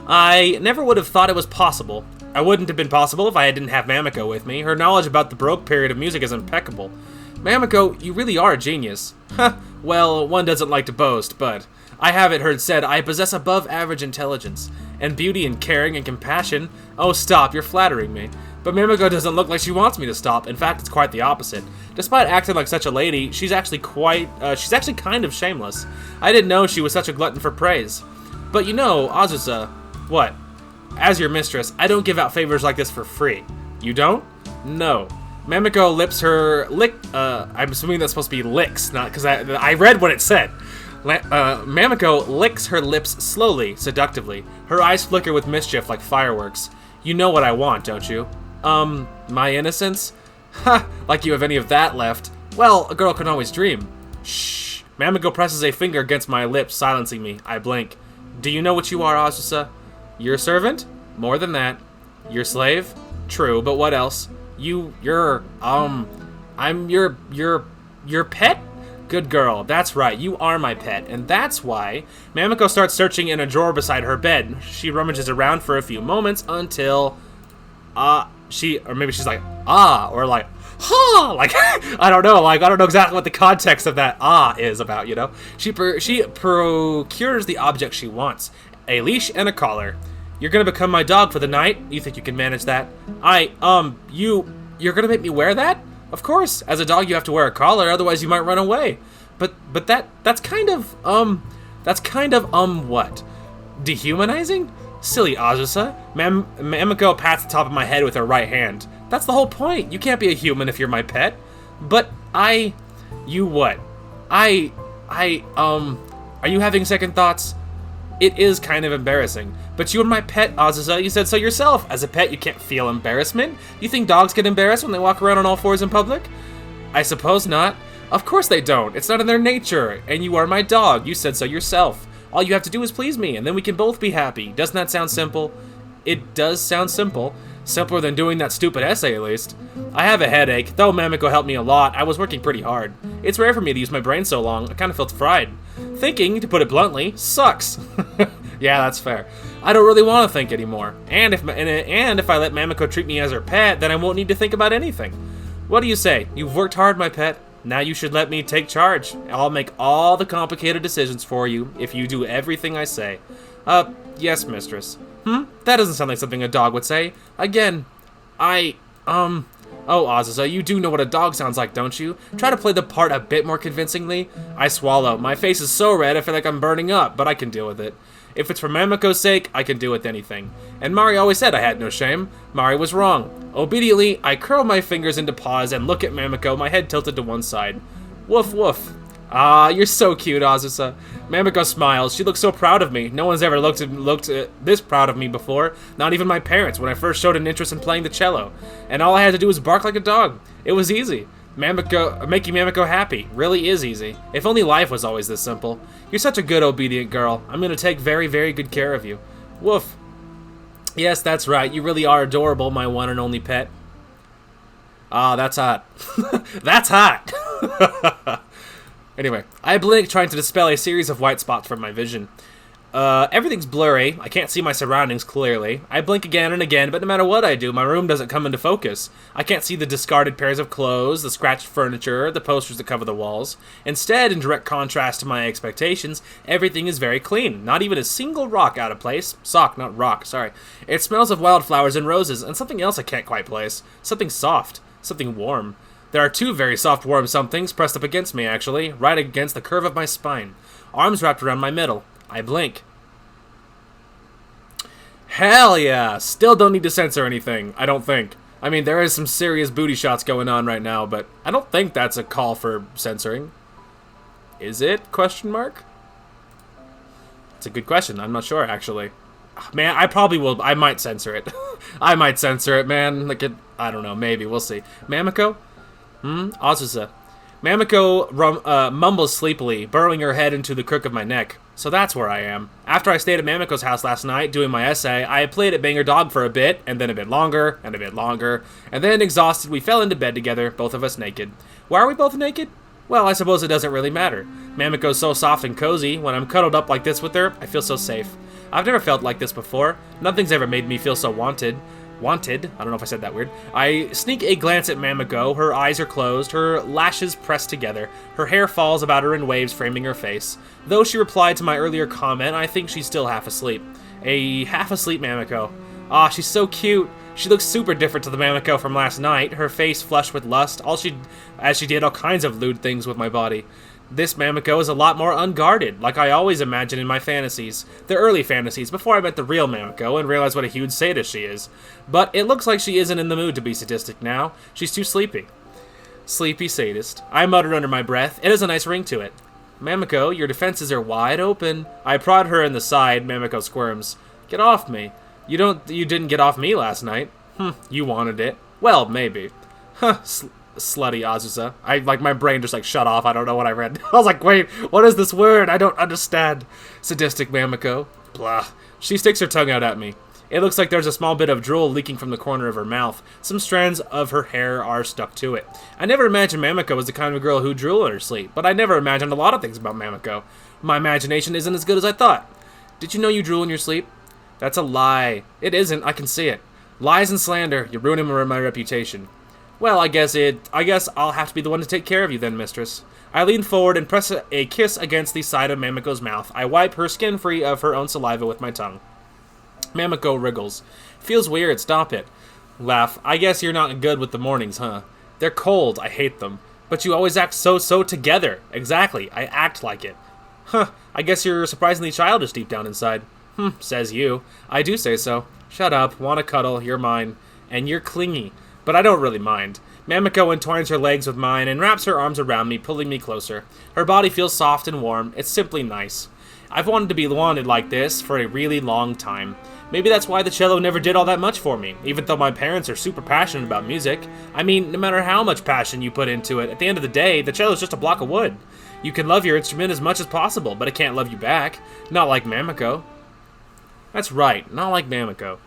I never would have thought it was possible. I wouldn't have been possible if I didn't have Mamiko with me. Her knowledge about the Baroque period of music is impeccable. Mamiko, you really are a genius. Well, one doesn't like to boast, but I have it heard said I possess above average intelligence, and beauty and caring and compassion. Oh, stop, you're flattering me. But Mamiko doesn't look like she wants me to stop. In fact, it's quite the opposite. Despite acting like such a lady, she's actually kind of shameless. I didn't know she was such a glutton for praise. But you know, Azusa, what? As your mistress, I don't give out favors like this for free. You don't? No. Mamiko I'm assuming that's supposed to be licks, not because I read what it said. Mamiko licks her lips slowly, seductively. Her eyes flicker with mischief like fireworks. You know what I want, don't you? My innocence? Ha! Like you have any of that left. Well, a girl can always dream. Shh. Mamiko presses a finger against my lips, silencing me. I blink. Do you know what you are, Azusa? Your servant? More than that. Your slave? True, but what else? I'm your pet? Good girl, that's right, you are my pet, and that's why Mamiko starts searching in a drawer beside her bed. She rummages around for a few moments until, she's like, or like, ha, like, I don't know exactly what the context of that is about, you know? She procures the object she wants, a leash and a collar. You're gonna become my dog for the night? You think you can manage that? You're gonna make me wear that? Of course, as a dog you have to wear a collar, otherwise you might run away. But that's kind of, what? Dehumanizing? Silly Azusa. Mamiko pats the top of my head with her right hand. That's the whole point. You can't be a human if you're my pet. But you what? Are you having second thoughts? It is kind of embarrassing. But you are my pet, Azusa. You said so yourself. As a pet, you can't feel embarrassment. You think dogs get embarrassed when they walk around on all fours in public? I suppose not. Of course they don't. It's not in their nature. And you are my dog. You said so yourself. All you have to do is please me, and then we can both be happy. Doesn't that sound simple? It does sound simple. Simpler than doing that stupid essay, at least. I have a headache. Though Mamiko helped me a lot, I was working pretty hard. It's rare for me to use my brain so long. I kind of felt fried. Thinking, to put it bluntly, sucks. Yeah, that's fair. I don't really want to think anymore. And if I let Mamiko treat me as her pet, then I won't need to think about anything. What do you say? You've worked hard, my pet. Now you should let me take charge. I'll make all the complicated decisions for you if you do everything I say. Yes, mistress. That doesn't sound like something a dog would say. Again, Oh, Azusa, you do know what a dog sounds like, don't you? Try to play the part a bit more convincingly. I swallow. My face is so red I feel like I'm burning up, but I can deal with it. If it's for Mamiko's sake, I can deal with anything. And Mari always said I had no shame. Mari was wrong. Obediently, I curl my fingers into paws and look at Mamiko, my head tilted to one side. Woof woof. Ah, you're so cute, Azusa. Mamiko smiles. She looks so proud of me. No one's ever looked this proud of me before. Not even my parents when I first showed an interest in playing the cello. And all I had to do was bark like a dog. It was easy. Making Mamiko happy really is easy. If only life was always this simple. You're such a good, obedient girl. I'm gonna take very, very good care of you. Woof. Yes, that's right. You really are adorable, my one and only pet. Ah, that's hot. That's hot. Anyway, I blink, trying to dispel a series of white spots from my vision. Everything's blurry. I can't see my surroundings clearly. I blink again and again, but no matter what I do, my room doesn't come into focus. I can't see the discarded pairs of clothes, the scratched furniture, the posters that cover the walls. Instead, in direct contrast to my expectations, everything is very clean. Not even a single rock out of place. Sock, not rock, sorry. It smells of wildflowers and roses, and something else I can't quite place. Something soft. Something warm. There are two very soft, warm somethings pressed up against me, actually, right against the curve of my spine. Arms wrapped around my middle. I blink. Hell yeah! Still don't need to censor anything, I don't think. I mean, there is some serious booty shots going on right now, but I don't think that's a call for censoring. Is it? Question mark? It's a good question. I'm not sure, actually. Man, I probably will. I might censor it. I might censor it, man. Like, I don't know. Maybe. We'll see. Mamiko? Azusa. Mamiko mumbles sleepily, burrowing her head into the crook of my neck. So that's where I am. After I stayed at Mamiko's house last night doing my essay, I played at Banger Dog for a bit, and then a bit longer, and a bit longer, and then, exhausted, we fell into bed together, both of us naked. Why are we both naked? Well, I suppose it doesn't really matter. Mamiko's so soft and cozy. When I'm cuddled up like this with her, I feel so safe. I've never felt like this before. Nothing's ever made me feel so wanted. Wanted? I don't know if I said that weird. I sneak a glance at Mamiko. Her eyes are closed, her lashes pressed together. Her hair falls about her in waves, framing her face. Though she replied to my earlier comment, I think she's still half asleep. A half asleep Mamiko. Ah, she's so cute. She looks super different to the Mamiko from last night, her face flushed with lust, as she did all kinds of lewd things with my body. This Mamiko is a lot more unguarded, like I always imagined in my fantasies. The early fantasies, before I met the real Mamiko and realized what a huge sadist she is. But it looks like she isn't in the mood to be sadistic now. She's too sleepy. Sleepy sadist. I muttered under my breath. It has a nice ring to it. Mamiko, your defenses are wide open. I prod her in the side. Mamiko squirms. Get off me. You didn't get off me last night. You wanted it. Well, maybe. Huh, slutty Azusa. My brain just, shut off. I don't know what I read. I was like, wait, what is this word? I don't understand. Sadistic Mamiko. Blah. She sticks her tongue out at me. It looks like there's a small bit of drool leaking from the corner of her mouth. Some strands of her hair are stuck to it. I never imagined Mamiko was the kind of girl who drool in her sleep, but I never imagined a lot of things about Mamiko. My imagination isn't as good as I thought. Did you know you drool in your sleep? That's a lie. It isn't. I can see it. Lies and slander. You're ruining my reputation. Well, I guess I'll have to be the one to take care of you then, mistress. I lean forward and press a kiss against the side of Mamiko's mouth. I wipe her skin free of her own saliva with my tongue. Mamiko wriggles. Feels weird. Stop it. Laugh. I guess you're not good with the mornings, huh? They're cold. I hate them. But you always act so together. Exactly. I act like it. Huh. I guess you're surprisingly childish deep down inside. Says you. I do say so. Shut up. Want to cuddle. You're mine. And you're clingy. But I don't really mind. Mamiko entwines her legs with mine and wraps her arms around me, pulling me closer. Her body feels soft and warm. It's simply nice. I've wanted to be wanted like this for a really long time. Maybe that's why the cello never did all that much for me, even though my parents are super passionate about music. I mean, no matter how much passion you put into it, at the end of the day, the cello is just a block of wood. You can love your instrument as much as possible, but it can't love you back. Not like Mamiko. That's right, not like Mamiko.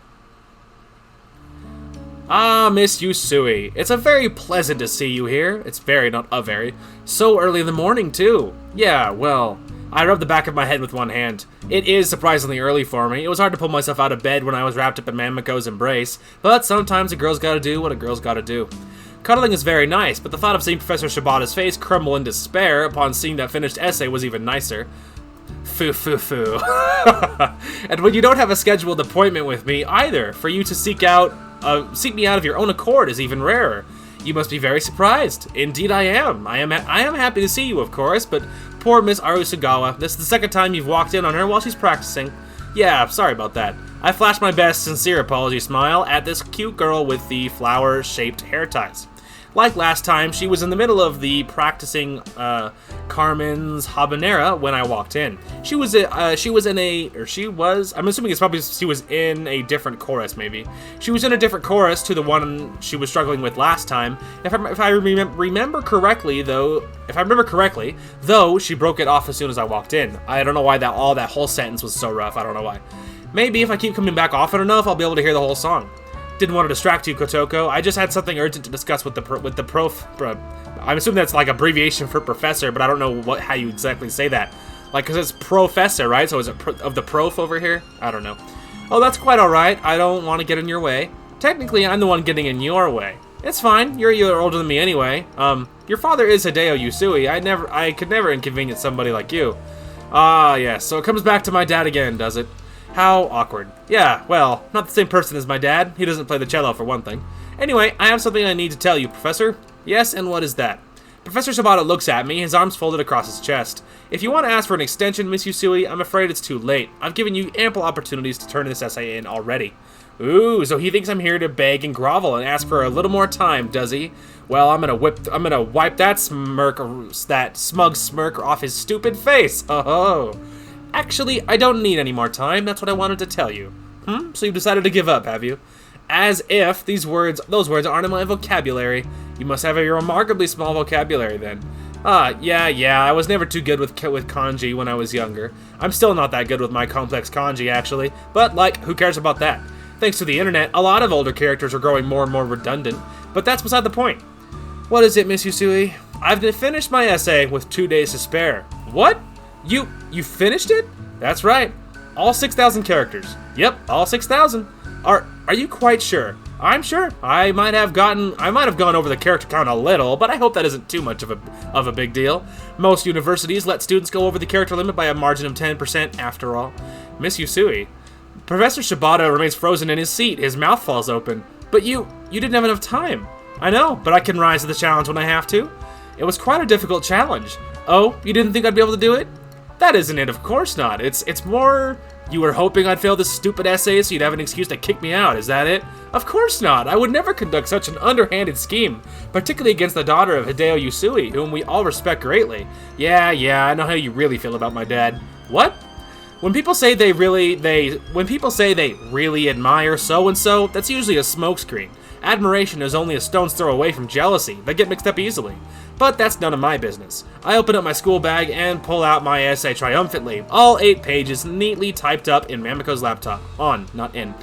Ah, Miss Yusui. It's a very pleasant to see you here. It's very, not a very. So early in the morning, too. Yeah, well, I rubbed the back of my head with one hand. It is surprisingly early for me. It was hard to pull myself out of bed when I was wrapped up in Mamiko's embrace, but sometimes a girl's gotta do what a girl's gotta do. Cuddling is very nice, but the thought of seeing Professor Shibata's face crumble in despair upon seeing that finished essay was even nicer. Foo. And when you don't have a scheduled appointment with me either, for you to seek me out of your own accord is even rarer. You must be very surprised. Indeed I am. I am happy to see you, of course, but poor Miss Arusagawa, this is the second time you've walked in on her while she's practicing. Yeah, sorry about that. I flashed my best sincere apology smile at this cute girl with the flower-shaped hair ties. Like last time, she was in the middle of the practicing Carmen's habanera when I walked in. She was in a different chorus, maybe. She was in a different chorus to the one she was struggling with last time. If I remember correctly, though, she broke it off as soon as I walked in. I don't know why that whole sentence was so rough. I don't know why. Maybe if I keep coming back often enough, I'll be able to hear the whole song. Didn't want to distract you, Kotoko. I just had something urgent to discuss with the prof. I'm assuming that's like abbreviation for professor, but I don't know how you exactly say that. Like, because it's professor, right? So is it of the prof over here? I don't know. Oh, that's quite all right. I don't want to get in your way. Technically, I'm the one getting in your way. It's fine. You're a year older than me anyway. Your father is Hideo Yusui. I could never inconvenience somebody like you. Ah, yes. So it comes back to my dad again, does it? How awkward. Yeah, well, not the same person as my dad. He doesn't play the cello, for one thing. Anyway, I have something I need to tell you, Professor. Yes, and what is that? Professor Shibata looks at me, his arms folded across his chest. If you want to ask for an extension, Miss Yusui, I'm afraid it's too late. I've given you ample opportunities to turn this essay in already. Ooh, so he thinks I'm here to beg and grovel and ask for a little more time, does he? Well, I'm gonna wipe that smug smirk off his stupid face. Oh. Actually, I don't need any more time. That's what I wanted to tell you. So you've decided to give up, have you? As if those words aren't in my vocabulary. You must have a remarkably small vocabulary then. Yeah, I was never too good with kanji when I was younger. I'm still not that good with my complex kanji, actually. But, like, who cares about that? Thanks to the internet, a lot of older characters are growing more and more redundant. But that's beside the point. What is it, Miss Yusui? I've finished my essay with 2 days to spare. What? You finished it? That's right. All 6,000 characters. Yep, all 6,000. Are you quite sure? I'm sure. I might have gone over the character count a little, but I hope that isn't too much of a big deal. Most universities let students go over the character limit by a margin of 10% after all. Miss Yusui, Professor Shibata remains frozen in his seat. His mouth falls open. But you didn't have enough time. I know, but I can rise to the challenge when I have to. It was quite a difficult challenge. Oh, you didn't think I'd be able to do it? That isn't it, of course not. It's more... You were hoping I'd fail this stupid essay so you'd have an excuse to kick me out, is that it? Of course not! I would never conduct such an underhanded scheme, particularly against the daughter of Hideo Yusui, whom we all respect greatly. Yeah, I know how you really feel about my dad. What? When people say they really admire so-and-so, that's usually a smokescreen. Admiration is only a stone's throw away from jealousy. They get mixed up easily. But that's none of my business. I open up my school bag and pull out my essay triumphantly. All 8 pages neatly typed up in Mamiko's laptop. On, not in.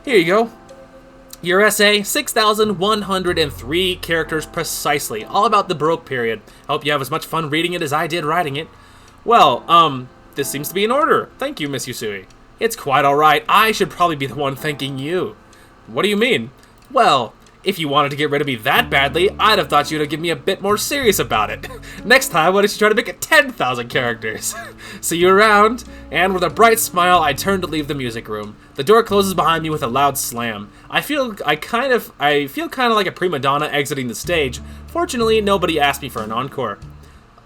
Here you go. Your essay, 6,103 characters precisely. All about the Baroque period. Hope you have as much fun reading it as I did writing it. Well, this seems to be in order. Thank you, Miss Yusui. It's quite alright. I should probably be the one thanking you. What do you mean? Well, if you wanted to get rid of me that badly, I'd have thought you'd have given me a bit more serious about it. Next time, why don't you try to make it 10,000 characters? See you around. And with a bright smile, I turn to leave the music room. The door closes behind me with a loud slam. I feel kind of like a prima donna exiting the stage. Fortunately, nobody asked me for an encore.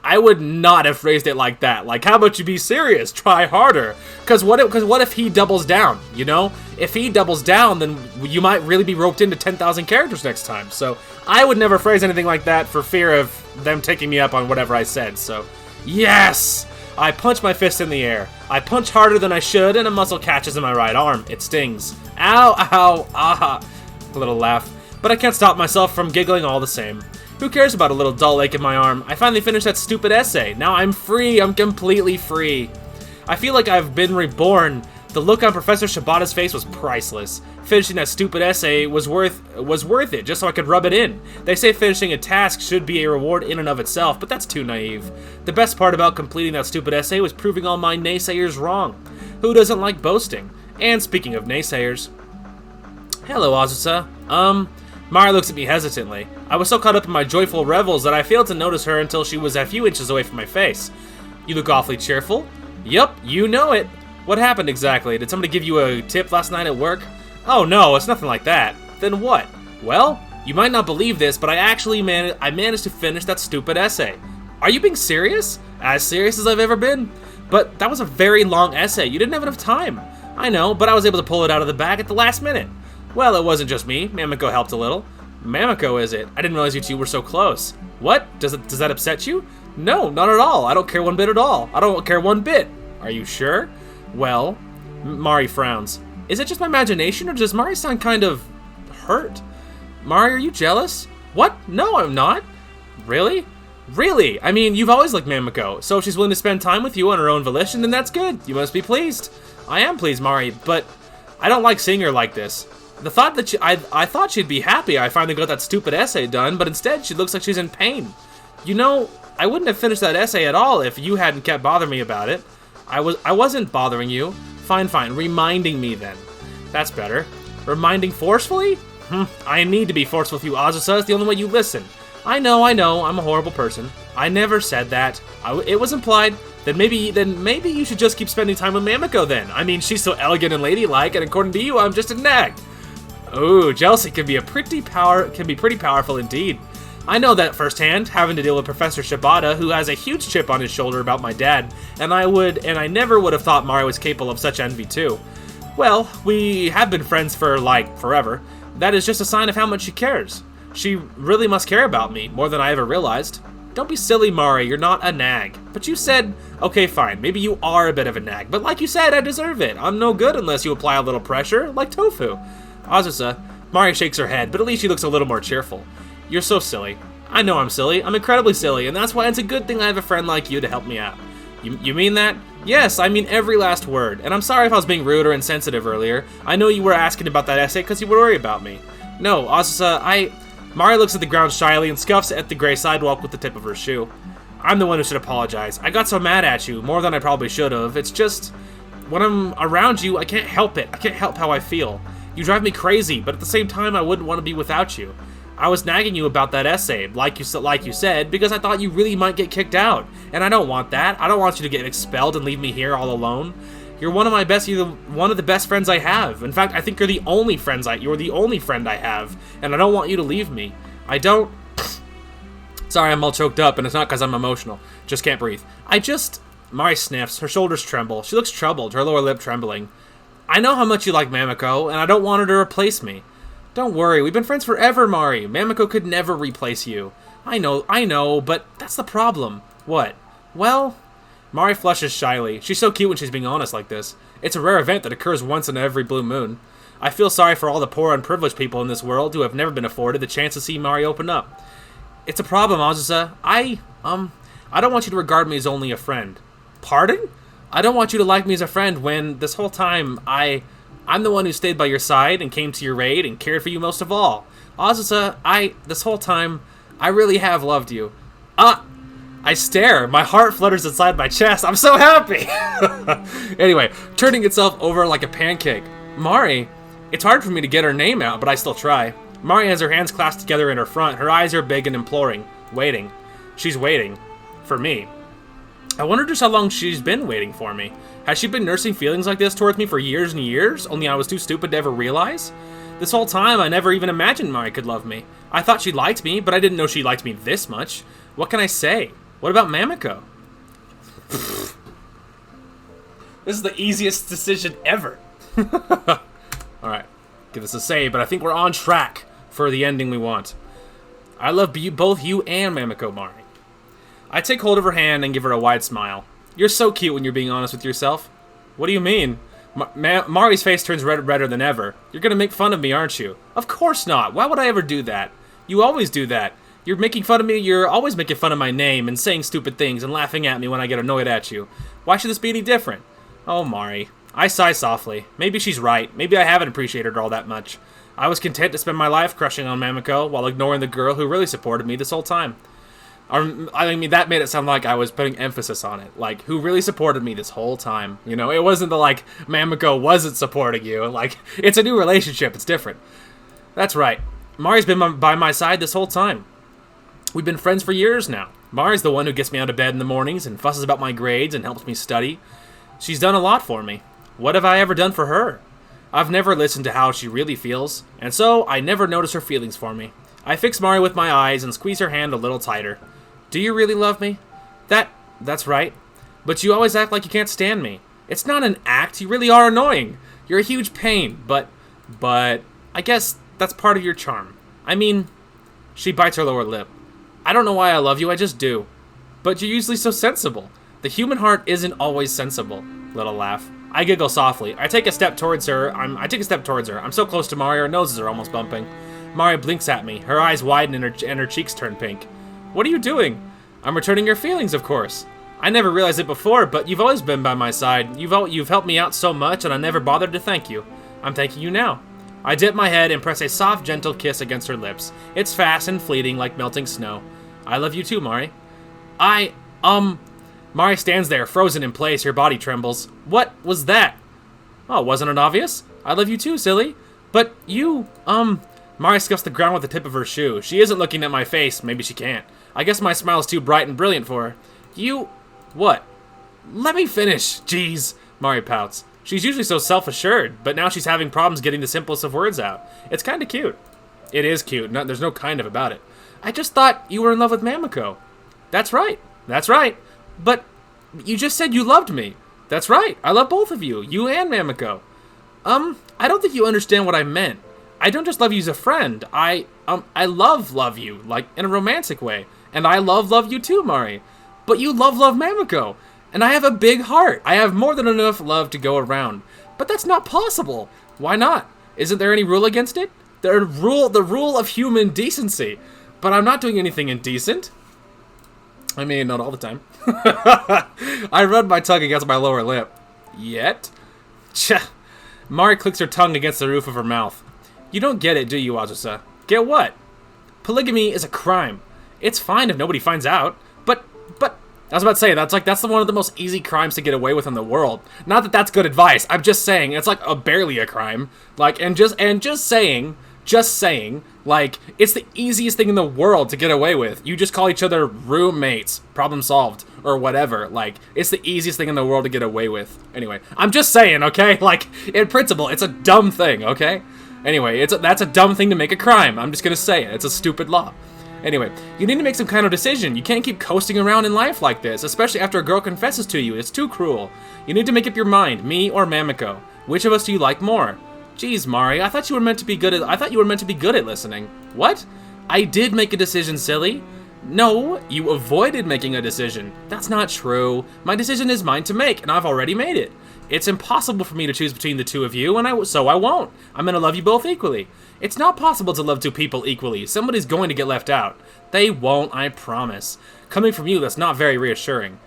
I would not have phrased it like that. Like, how about you be serious? Try harder. Because what if he doubles down, you know? If he doubles down, then you might really be roped into 10,000 characters next time. So I would never phrase anything like that for fear of them taking me up on whatever I said. So, yes! I punch my fist in the air. I punch harder than I should, and a muscle catches in my right arm. It stings. Ow, ow, ah. A little laugh. But I can't stop myself from giggling all the same. Who cares about a little dull ache in my arm? I finally finished that stupid essay. Now I'm free. I'm completely free. I feel like I've been reborn. The look on Professor Shibata's face was priceless. Finishing that stupid essay was worth it, just so I could rub it in. They say finishing a task should be a reward in and of itself, but that's too naive. The best part about completing that stupid essay was proving all my naysayers wrong. Who doesn't like boasting? And speaking of naysayers... Hello, Azusa. Mari looks at me hesitantly. I was so caught up in my joyful revels that I failed to notice her until she was a few inches away from my face. You look awfully cheerful. Yup, you know it. What happened exactly? Did somebody give you a tip last night at work? Oh no, it's nothing like that. Then what? Well, you might not believe this, but I managed to finish that stupid essay. Are you being serious? As serious as I've ever been. But that was a very long essay. You didn't have enough time. I know, but I was able to pull it out of the bag at the last minute. Well, it wasn't just me. Mamiko helped a little. Mamiko, is it? I didn't realize you two were so close. What? Does that upset you? No, not at all. I don't care one bit at all. I don't care one bit. Are you sure? Well, Mari frowns. Is it just my imagination, or does Mari sound kind of hurt? Mari, are you jealous? What? No, I'm not. Really? Really? I mean, you've always liked Mamiko, so if she's willing to spend time with you on her own volition, then that's good. You must be pleased. I am pleased, Mari, but I don't like seeing her like this. The thought that I thought she'd be happy I finally got that stupid essay done, but instead she looks like she's in pain. You know, I wouldn't have finished that essay at all if you hadn't kept bothering me about it. I wasn't bothering you. Fine, reminding me then. That's better. Reminding forcefully? I need to be forceful with you, Azusa. It's the only way you listen. I know, I'm a horrible person. I never said that. It was implied. Then maybe you should just keep spending time with Mamiko then. I mean, she's so elegant and ladylike, and according to you, I'm just a nag. Ooh, jealousy can be pretty powerful indeed. I know that firsthand, having to deal with Professor Shibata, who has a huge chip on his shoulder about my dad, and I never would have thought Mari was capable of such envy too. Well, we have been friends for, like, forever. That is just a sign of how much she cares. She really must care about me, more than I ever realized. Don't be silly, Mari, you're not a nag. But you said, okay, fine, maybe you are a bit of a nag, but like you said, I deserve it. I'm no good unless you apply a little pressure, like tofu. Azusa, Mari shakes her head, but at least she looks a little more cheerful. You're so silly. I know I'm silly, I'm incredibly silly, and that's why it's a good thing I have a friend like you to help me out. You mean that? Yes, I mean every last word, and I'm sorry if I was being rude or insensitive earlier. I know you were asking about that essay because you were worried about me. No, Azusa, Mari looks at the ground shyly and scuffs at the gray sidewalk with the tip of her shoe. I'm the one who should apologize. I got so mad at you, more than I probably should have. It's just, when I'm around you, I can't help it. I can't help how I feel. You drive me crazy, but at the same time, I wouldn't want to be without you. I was nagging you about that essay, like you said, because I thought you really might get kicked out. And I don't want that. I don't want you to get expelled and leave me here all alone. You're one of the best friends I have. In fact, I think you're the only friend I have, and I don't want you to leave me. I don't... Sorry, I'm all choked up, and it's not because I'm emotional. Just can't breathe. Mari sniffs. Her shoulders tremble. She looks troubled, her lower lip trembling. I know how much you like Mamiko, and I don't want her to replace me. Don't worry, we've been friends forever, Mari. Mamiko could never replace you. I know, but that's the problem. What? Well... Mari flushes shyly. She's so cute when she's being honest like this. It's a rare event that occurs once in every blue moon. I feel sorry for all the poor unprivileged people in this world who have never been afforded the chance to see Mari open up. It's a problem, Azusa. I don't want you to regard me as only a friend. Pardon? I don't want you to like me as a friend when, this whole time, I'm the one who stayed by your side and came to your aid and cared for you most of all. Azusa, this whole time, I really have loved you. I stare. My heart flutters inside my chest. I'm so happy. Anyway, turning itself over like a pancake. Mari, it's hard for me to get her name out, but I still try. Mari has her hands clasped together in her front. Her eyes are big and imploring. Waiting. She's waiting. For me. I wonder just how long she's been waiting for me. Has she been nursing feelings like this towards me for years and years, only I was too stupid to ever realize? This whole time, I never even imagined Mari could love me. I thought she liked me, but I didn't know she liked me this much. What can I say? What about Mamiko? This is the easiest decision ever. Alright, give this a save, but I think we're on track for the ending we want. I love both you and Mamiko, Mari. I take hold of her hand and give her a wide smile. You're so cute when you're being honest with yourself. What do you mean? Mari's face turns redder than ever. You're gonna make fun of me, aren't you? Of course not. Why would I ever do that? You always do that. You're making fun of me, you're always making fun of my name and saying stupid things and laughing at me when I get annoyed at you. Why should this be any different? Oh, Mari. I sigh softly. Maybe she's right. Maybe I haven't appreciated her all that much. I was content to spend my life crushing on Mamiko while ignoring the girl who really supported me this whole time. I mean, that made it sound like I was putting emphasis on it. Like, who really supported me this whole time. You know, it wasn't the, like, Mamiko wasn't supporting you. Like, it's a new relationship. It's different. That's right. Mari's been by my side this whole time. We've been friends for years now. Mari's the one who gets me out of bed in the mornings and fusses about my grades and helps me study. She's done a lot for me. What have I ever done for her? I've never listened to how she really feels, and so I never notice her feelings for me. I fix Mari with my eyes and squeeze her hand a little tighter. Do you really love me? That's right. But you always act like you can't stand me. It's not an act, you really are annoying. You're a huge pain, but I guess that's part of your charm. I mean, she bites her lower lip. I don't know why I love you, I just do. But you're usually so sensible. The human heart isn't always sensible. Little laugh. I giggle softly. I take a step towards her. I'm so close to Mari, her noses are almost bumping. Mari blinks at me. Her eyes widen and her cheeks turn pink. What are you doing? I'm returning your feelings, of course. I never realized it before, but you've always been by my side. You've helped me out so much, and I never bothered to thank you. I'm thanking you now. I dip my head and press a soft, gentle kiss against her lips. It's fast and fleeting like melting snow. I love you too, Mari. Mari stands there, frozen in place. Her body trembles. What was that? Oh, wasn't it obvious? I love you too, silly. But you, Mari scuffs the ground with the tip of her shoe. She isn't looking at my face. Maybe she can't. I guess my smile's too bright and brilliant for her. You... What? Let me finish. Jeez. Mari pouts. She's usually so self-assured, but now she's having problems getting the simplest of words out. It's kind of cute. It is cute. No, there's no kind of about it. I just thought you were in love with Mamiko. That's right. That's right. But you just said you loved me. That's right. I love both of you. You and Mamiko. I don't think you understand what I meant. I don't just love you as a friend. I love you, like, in a romantic way. And I love you too, Mari. But you love Mamiko. And I have a big heart. I have more than enough love to go around. But that's not possible. Why not? Isn't there any rule against it? The rule of human decency. But I'm not doing anything indecent. I mean, not all the time. I rub my tongue against my lower lip. Yet? Tch. Mari clicks her tongue against the roof of her mouth. You don't get it, do you, Azusa? Get what? Polygamy is a crime. It's fine if nobody finds out. But, I was about to say, that's one of the most easy crimes to get away with in the world. Not that that's good advice. I'm just saying, it's like barely a crime. Like, and just saying, like, it's the easiest thing in the world to get away with. You just call each other roommates, problem solved, or whatever. Like, it's the easiest thing in the world to get away with. Anyway, I'm just saying, okay? Like, in principle, it's a dumb thing, okay? Anyway, that's a dumb thing to make a crime. I'm just gonna say it. It's a stupid law. Anyway, you need to make some kind of decision. You can't keep coasting around in life like this, especially after a girl confesses to you. It's too cruel. You need to make up your mind, me or Mamiko. Which of us do you like more? Jeez, Mari, I thought you were meant to be good at listening. What? I did make a decision, silly. No, you avoided making a decision. That's not true. My decision is mine to make, and I've already made it. It's impossible for me to choose between the two of you, and so I won't. I'm gonna love you both equally. It's not possible to love two people equally. Somebody's going to get left out. They won't, I promise. Coming from you, that's not very reassuring.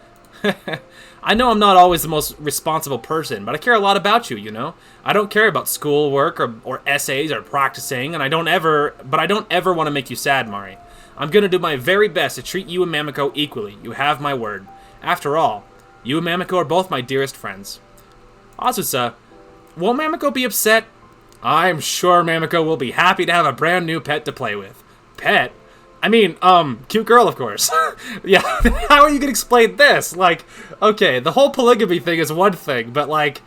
I know I'm not always the most responsible person, but I care a lot about you, you know? I don't care about schoolwork or essays or practicing, and I don't ever want to make you sad, Mari. I'm gonna do my very best to treat you and Mamiko equally. You have my word. After all, you and Mamiko are both my dearest friends. Azusa, won't Mamiko be upset? I'm sure Mamiko will be happy to have a brand new pet to play with. Pet? I mean, cute girl, of course. Yeah, how are you gonna explain this? Like, okay, the whole polygamy thing is one thing, but like,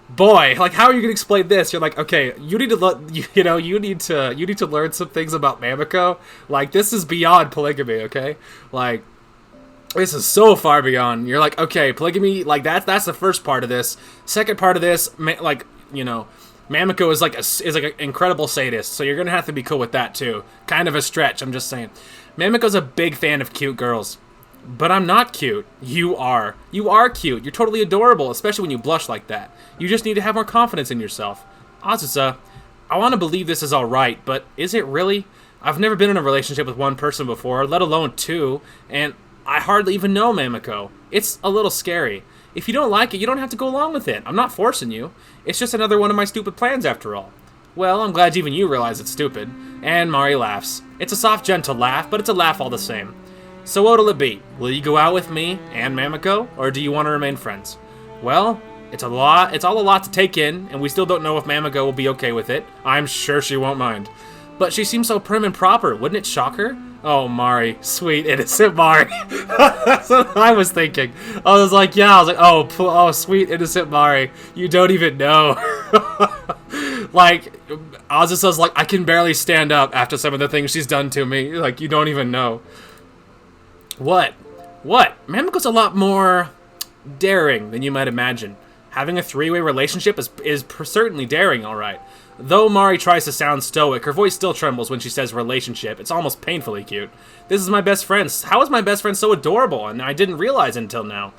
boy, like, how are you gonna explain this? You're like, okay, you need to learn some things about Mamiko. Like, this is beyond polygamy, okay? Like, this is so far beyond. You're like, okay, polygamy, like, that's the first part of this. Second part of this, like, you know, Mamiko is like an incredible sadist, so you're gonna have to be cool with that too. Kind of a stretch, I'm just saying. Mamiko's a big fan of cute girls. But I'm not cute. You are. You are cute. You're totally adorable, especially when you blush like that. You just need to have more confidence in yourself. Azusa, I want to believe this is alright, but is it really? I've never been in a relationship with one person before, let alone two, and I hardly even know Mamiko. It's a little scary. If you don't like it, you don't have to go along with it. I'm not forcing you. It's just another one of my stupid plans after all. Well, I'm glad even you realize it's stupid. And Mari laughs. It's a soft, gentle laugh, but it's a laugh all the same. So what'll it be? Will you go out with me and Mamiko, or do you want to remain friends? Well, it's all a lot to take in, and we still don't know if Mamiko will be okay with it. I'm sure she won't mind. But she seems so prim and proper, wouldn't it shock her? Oh, Mari. Sweet, innocent Mari. That's what I was thinking. I was like, oh, sweet, innocent Mari. You don't even know. Like, Azusa's like, I can barely stand up after some of the things she's done to me. Like, you don't even know. What? Mamiko's a lot more daring than you might imagine. Having a three-way relationship is certainly daring, alright. Though Mari tries to sound stoic, her voice still trembles when she says relationship. It's almost painfully cute. This is my best friend. How is my best friend so adorable? And I didn't realize it until now.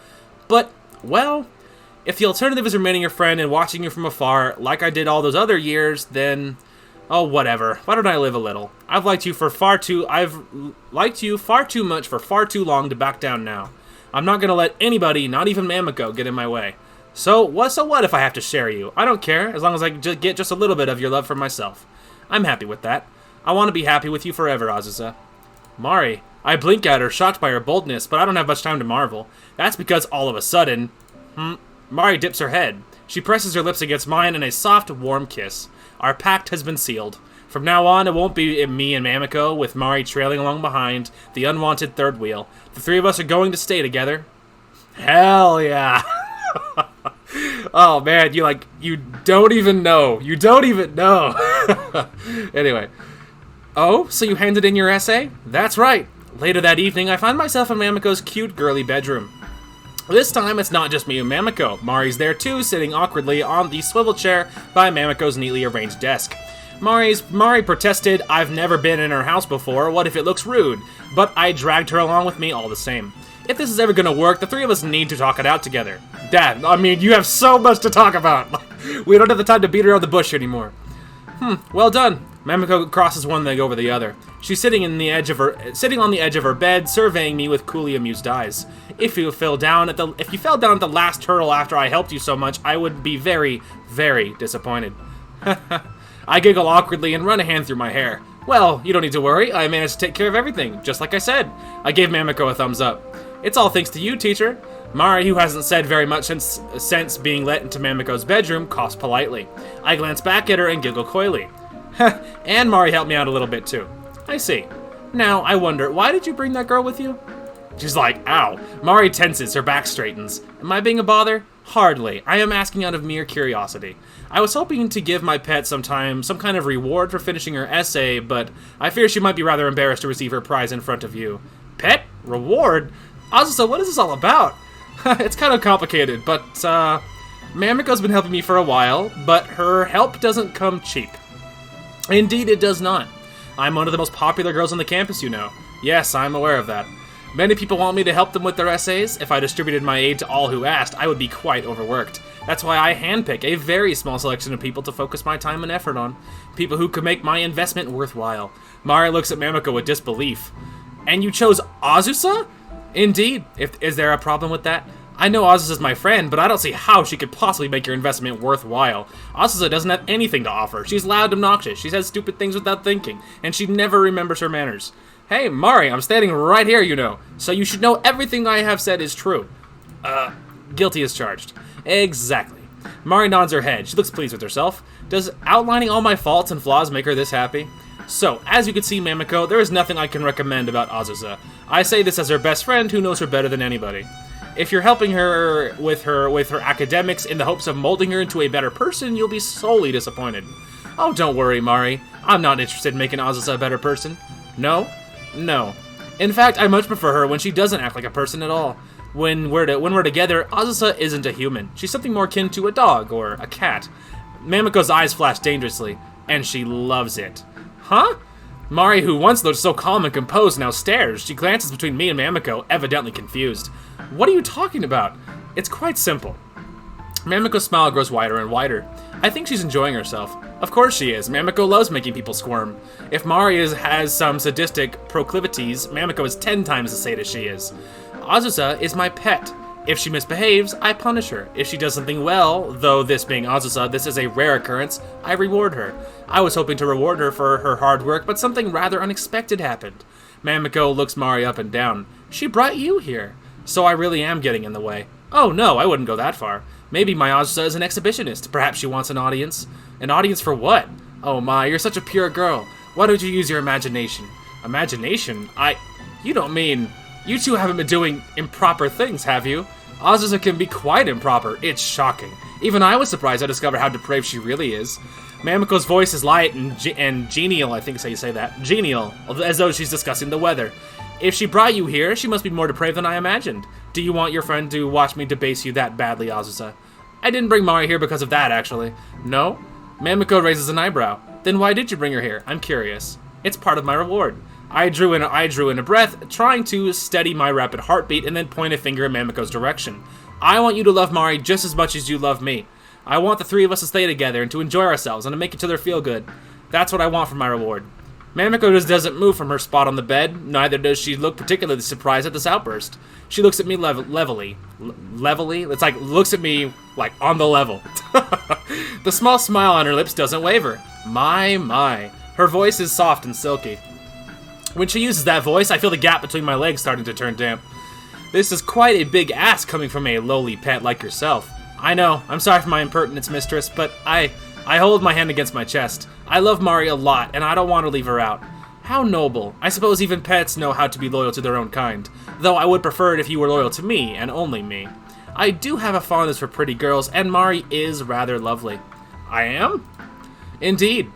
But, well, if the alternative is remaining your friend and watching you from afar, like I did all those other years, then... oh, whatever. Why don't I live a little? I've liked you far too much for far too long to back down now. I'm not gonna let anybody, not even Mamiko, get in my way. So what if I have to share you? I don't care, as long as I get just a little bit of your love for myself. I'm happy with that. I want to be happy with you forever, Azusa. Mari. I blink at her, shocked by her boldness, but I don't have much time to marvel. That's because all of a sudden... Mari dips her head. She presses her lips against mine in a soft, warm kiss. Our pact has been sealed. From now on, it won't be me and Mamiko, with Mari trailing along behind, the unwanted third wheel. The three of us are going to stay together. Hell yeah! Oh man, you don't even know. You don't even know. Anyway. Oh, so you handed in your essay? That's right. Later that evening, I find myself in Mamiko's cute, girly bedroom. This time, it's not just me and Mamiko. Mari's there too, sitting awkwardly on the swivel chair by Mamiko's neatly arranged desk. Mari protested, "I've never been in her house before, what if it looks rude?" But I dragged her along with me all the same. If this is ever gonna work, the three of us need to talk it out together. Dad, I mean, you have so much to talk about. We don't have the time to beat around the bush anymore. Well done. Mamiko crosses one leg over the other. She's sitting on the edge of her bed, surveying me with coolly amused eyes. If you fell down at the last hurdle after I helped you so much, I would be very, very disappointed. I giggle awkwardly and run a hand through my hair. Well, you don't need to worry. I managed to take care of everything, just like I said. I gave Mamiko a thumbs up. It's all thanks to you, teacher. Mari, who hasn't said very much since being let into Mamiko's bedroom, coughs politely. I glance back at her and giggle coyly. And Mari helped me out a little bit too. I see. Now, I wonder, why did you bring that girl with you? She's like, ow. Mari tenses, her back straightens. Am I being a bother? Hardly. I am asking out of mere curiosity. I was hoping to give my pet some kind of reward for finishing her essay, but I fear she might be rather embarrassed to receive her prize in front of you. Pet? Reward? Azusa, what is this all about? It's kind of complicated, but, Mamiko's been helping me for a while, but her help doesn't come cheap. Indeed, it does not. I'm one of the most popular girls on the campus, you know. Yes, I'm aware of that. Many people want me to help them with their essays. If I distributed my aid to all who asked, I would be quite overworked. That's why I handpick a very small selection of people to focus my time and effort on. People who could make my investment worthwhile. Mari looks at Mamiko with disbelief. And you chose Azusa? Indeed. Is there a problem with that? I know Azusa's my friend, but I don't see how she could possibly make your investment worthwhile. Azusa doesn't have anything to offer. She's loud and obnoxious. She says stupid things without thinking, and she never remembers her manners. Hey, Mari, I'm standing right here, you know, so you should know everything I have said is true. Guilty as charged. Exactly. Mari nods her head. She looks pleased with herself. Does outlining all my faults and flaws make her this happy? So, as you can see, Mamiko, there is nothing I can recommend about Azusa. I say this as her best friend who knows her better than anybody. If you're helping her with her academics in the hopes of molding her into a better person, you'll be sorely disappointed. Oh, don't worry, Mari. I'm not interested in making Azusa a better person. No? No. In fact, I much prefer her when she doesn't act like a person at all. When we're together, Azusa isn't a human. She's something more akin to a dog or a cat. Mamiko's eyes flash dangerously, and she loves it. Huh? Mari, who once looked so calm and composed, now stares. She glances between me and Mamiko, evidently confused. What are you talking about? It's quite simple. Mamiko's smile grows wider and wider. I think she's enjoying herself. Of course she is. Mamiko loves making people squirm. If Mari has some sadistic proclivities, Mamiko is 10 times as sadist she is. Azusa is my pet. If she misbehaves, I punish her. If she does something well, though this being Azusa, this is a rare occurrence, I reward her. I was hoping to reward her for her hard work, but something rather unexpected happened. Mamiko looks Mari up and down. She brought you here. So I really am getting in the way. Oh no, I wouldn't go that far. Maybe my Azusa is an exhibitionist. Perhaps she wants an audience. An audience for what? Oh my, you're such a pure girl. Why don't you use your imagination? Imagination? You don't mean... You two haven't been doing improper things, have you? Azusa can be quite improper. It's shocking. Even I was surprised I discovered how depraved she really is. Mamiko's voice is light and genial, I think is how you say that. Genial, as though she's discussing the weather. If she brought you here, she must be more depraved than I imagined. Do you want your friend to watch me debase you that badly, Azusa? I didn't bring Mari here because of that, actually. No? Mamiko raises an eyebrow. Then why did you bring her here? I'm curious. It's part of my reward. I drew in a breath, trying to steady my rapid heartbeat, and then point a finger in Mamiko's direction. I want you to love Mari just as much as you love me. I want the three of us to stay together and to enjoy ourselves and to make each other feel good. That's what I want for my reward. Mamiko just doesn't move from her spot on the bed, neither does she look particularly surprised at this outburst. She looks at me levelly. Levelly? It's like, looks at me, like, on the level. The small smile on her lips doesn't waver. My. Her voice is soft and silky. When she uses that voice, I feel the gap between my legs starting to turn damp. This is quite a big ask coming from a lowly pet like yourself. I know, I'm sorry for my impertinence, mistress, but I hold my hand against my chest. I love Mari a lot, and I don't want to leave her out. How noble. I suppose even pets know how to be loyal to their own kind, though I would prefer it if you were loyal to me, and only me. I do have a fondness for pretty girls, and Mari is rather lovely. I am? Indeed.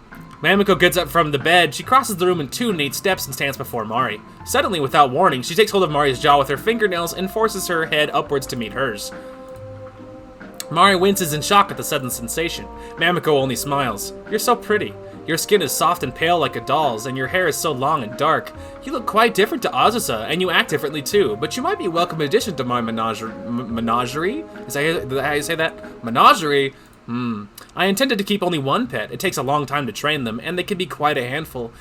Mamiko gets up from the bed. She crosses the room in 2 neat steps and stands before Mari. Suddenly, without warning, she takes hold of Mari's jaw with her fingernails and forces her head upwards to meet hers. Mari winces in shock at the sudden sensation. Mamiko only smiles. You're so pretty. Your skin is soft and pale like a doll's, and your hair is so long and dark. You look quite different to Azusa, and you act differently too, but you might be a welcome addition to my menagerie? Is that how you say that? Menagerie? I intended to keep only 1 pet. It takes a long time to train them, and they can be quite a handful.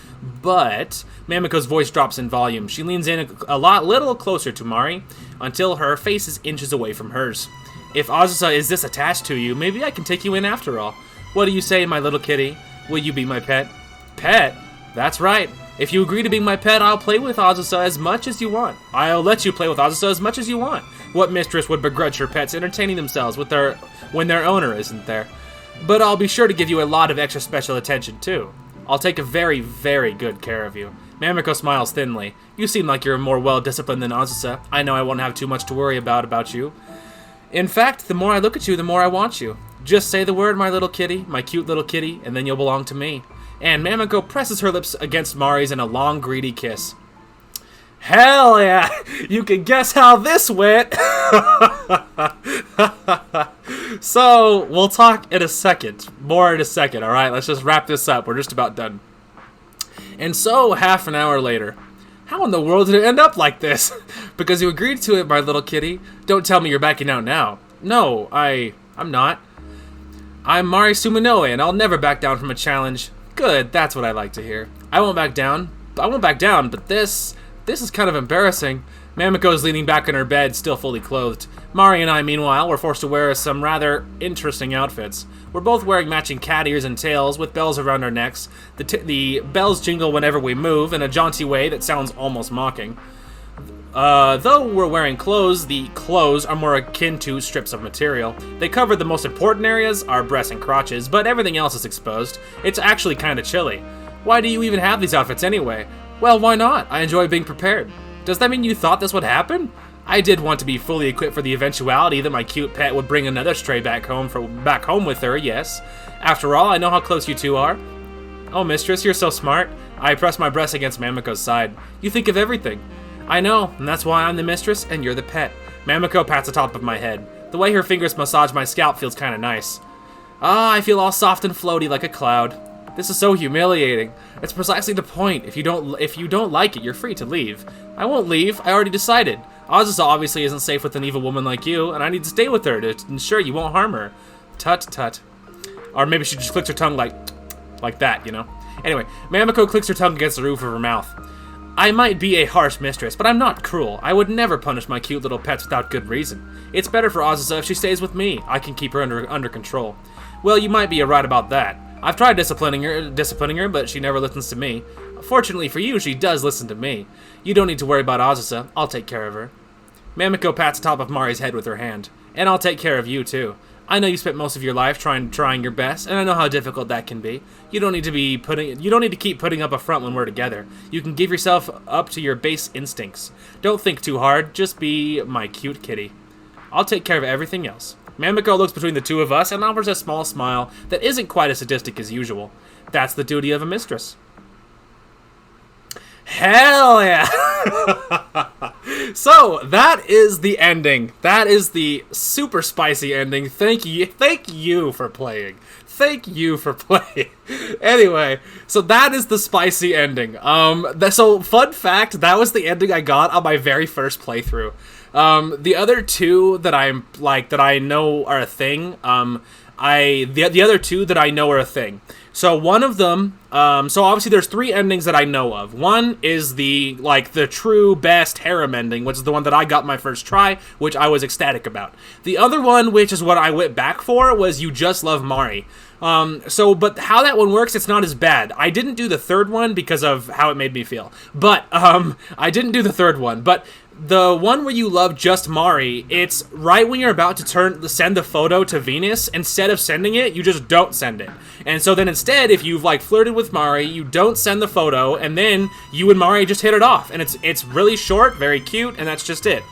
But Mamiko's voice drops in volume. She leans in a little closer to Mari, until her face is inches away from hers. If Azusa is this attached to you, maybe I can take you in after all. What do you say, my little kitty? Will you be my pet? Pet? That's right. If you agree to be my pet, I'll play with Azusa as much as you want. I'll let you play with Azusa as much as you want. What mistress would begrudge her pets entertaining themselves when their owner isn't there? But I'll be sure to give you a lot of extra special attention, too. I'll take a very, very good care of you. Mamiko smiles thinly. You seem like you're more well-disciplined than Azusa. I know I won't have too much to worry about you. In fact, the more I look at you, the more I want you. Just say the word, my little kitty, my cute little kitty, and then you'll belong to me. And Mamiko presses her lips against Mari's in a long, greedy kiss. Hell yeah! You can guess how this went! So, we'll talk in a second. More in a second, alright? Let's just wrap this up. We're just about done. And so, half an hour later. How in the world did it end up like this? Because you agreed to it, my little kitty. Don't tell me you're backing out now. No, I'm not. I'm Mari Suminoe, and I'll never back down from a challenge. Good, that's what I like to hear. I won't back down, but this is kind of embarrassing. Mamiko's leaning back in her bed, still fully clothed. Mari and I, meanwhile, were forced to wear some rather interesting outfits. We're both wearing matching cat ears and tails with bells around our necks. The bells jingle whenever we move in a jaunty way that sounds almost mocking. Though we're wearing clothes, the clothes are more akin to strips of material. They cover the most important areas, our breasts and crotches, but everything else is exposed. It's actually kinda chilly. Why do you even have these outfits anyway? Well, why not? I enjoy being prepared. Does that mean you thought this would happen? I did want to be fully equipped for the eventuality that my cute pet would bring another stray back home with her, yes. After all, I know how close you two are. Oh, mistress, you're so smart. I press my breast against Mamiko's side. You think of everything. I know, and that's why I'm the mistress and you're the pet. Mamiko pats the top of my head. The way her fingers massage my scalp feels kinda nice. Ah, I feel all soft and floaty like a cloud. This is so humiliating. It's precisely the point. If you don't like it, you're free to leave. I won't leave. I already decided. Azusa obviously isn't safe with an evil woman like you, and I need to stay with her to ensure you won't harm her. Tut tut. Or maybe she just clicks her tongue like that, you know? Anyway, Mamiko clicks her tongue against the roof of her mouth. I might be a harsh mistress, but I'm not cruel. I would never punish my cute little pets without good reason. It's better for Azusa if she stays with me. I can keep her under control. Well, you might be right about that. I've tried disciplining her, but she never listens to me. Fortunately for you, she does listen to me. You don't need to worry about Azusa. I'll take care of her. Mamiko pats the top of Mari's head with her hand. And I'll take care of you, too. I know you spent most of your life trying your best, and I know how difficult that can be. You don't need to keep putting up a front when we're together. You can give yourself up to your base instincts. Don't think too hard, just be my cute kitty. I'll take care of everything else. Mamiko looks between the two of us and offers a small smile that isn't quite as sadistic as usual. That's the duty of a mistress. Hell yeah! So, that is the ending. That is the super spicy ending. Thank you for playing. Thank you for playing. Anyway, so that is the spicy ending. So fun fact, that was the ending I got on my very first playthrough. The other two that I know are a thing. The other two that I know are a thing. So one of them, so obviously there's 3 endings that I know of. One is the true best harem ending, which is the one that I got my first try, which I was ecstatic about. The other one, which is what I went back for, was You Just Love Mari. But how that one works, it's not as bad. I didn't do the third one because of how it made me feel. But, I didn't do the third one, but the one where you love just Mari, it's right when you're about to send the photo to Venus, instead of sending it, you just don't send it. And so then instead, if you've flirted with Mari, you don't send the photo, and then you and Mari just hit it off. And it's really short, very cute, and that's just it.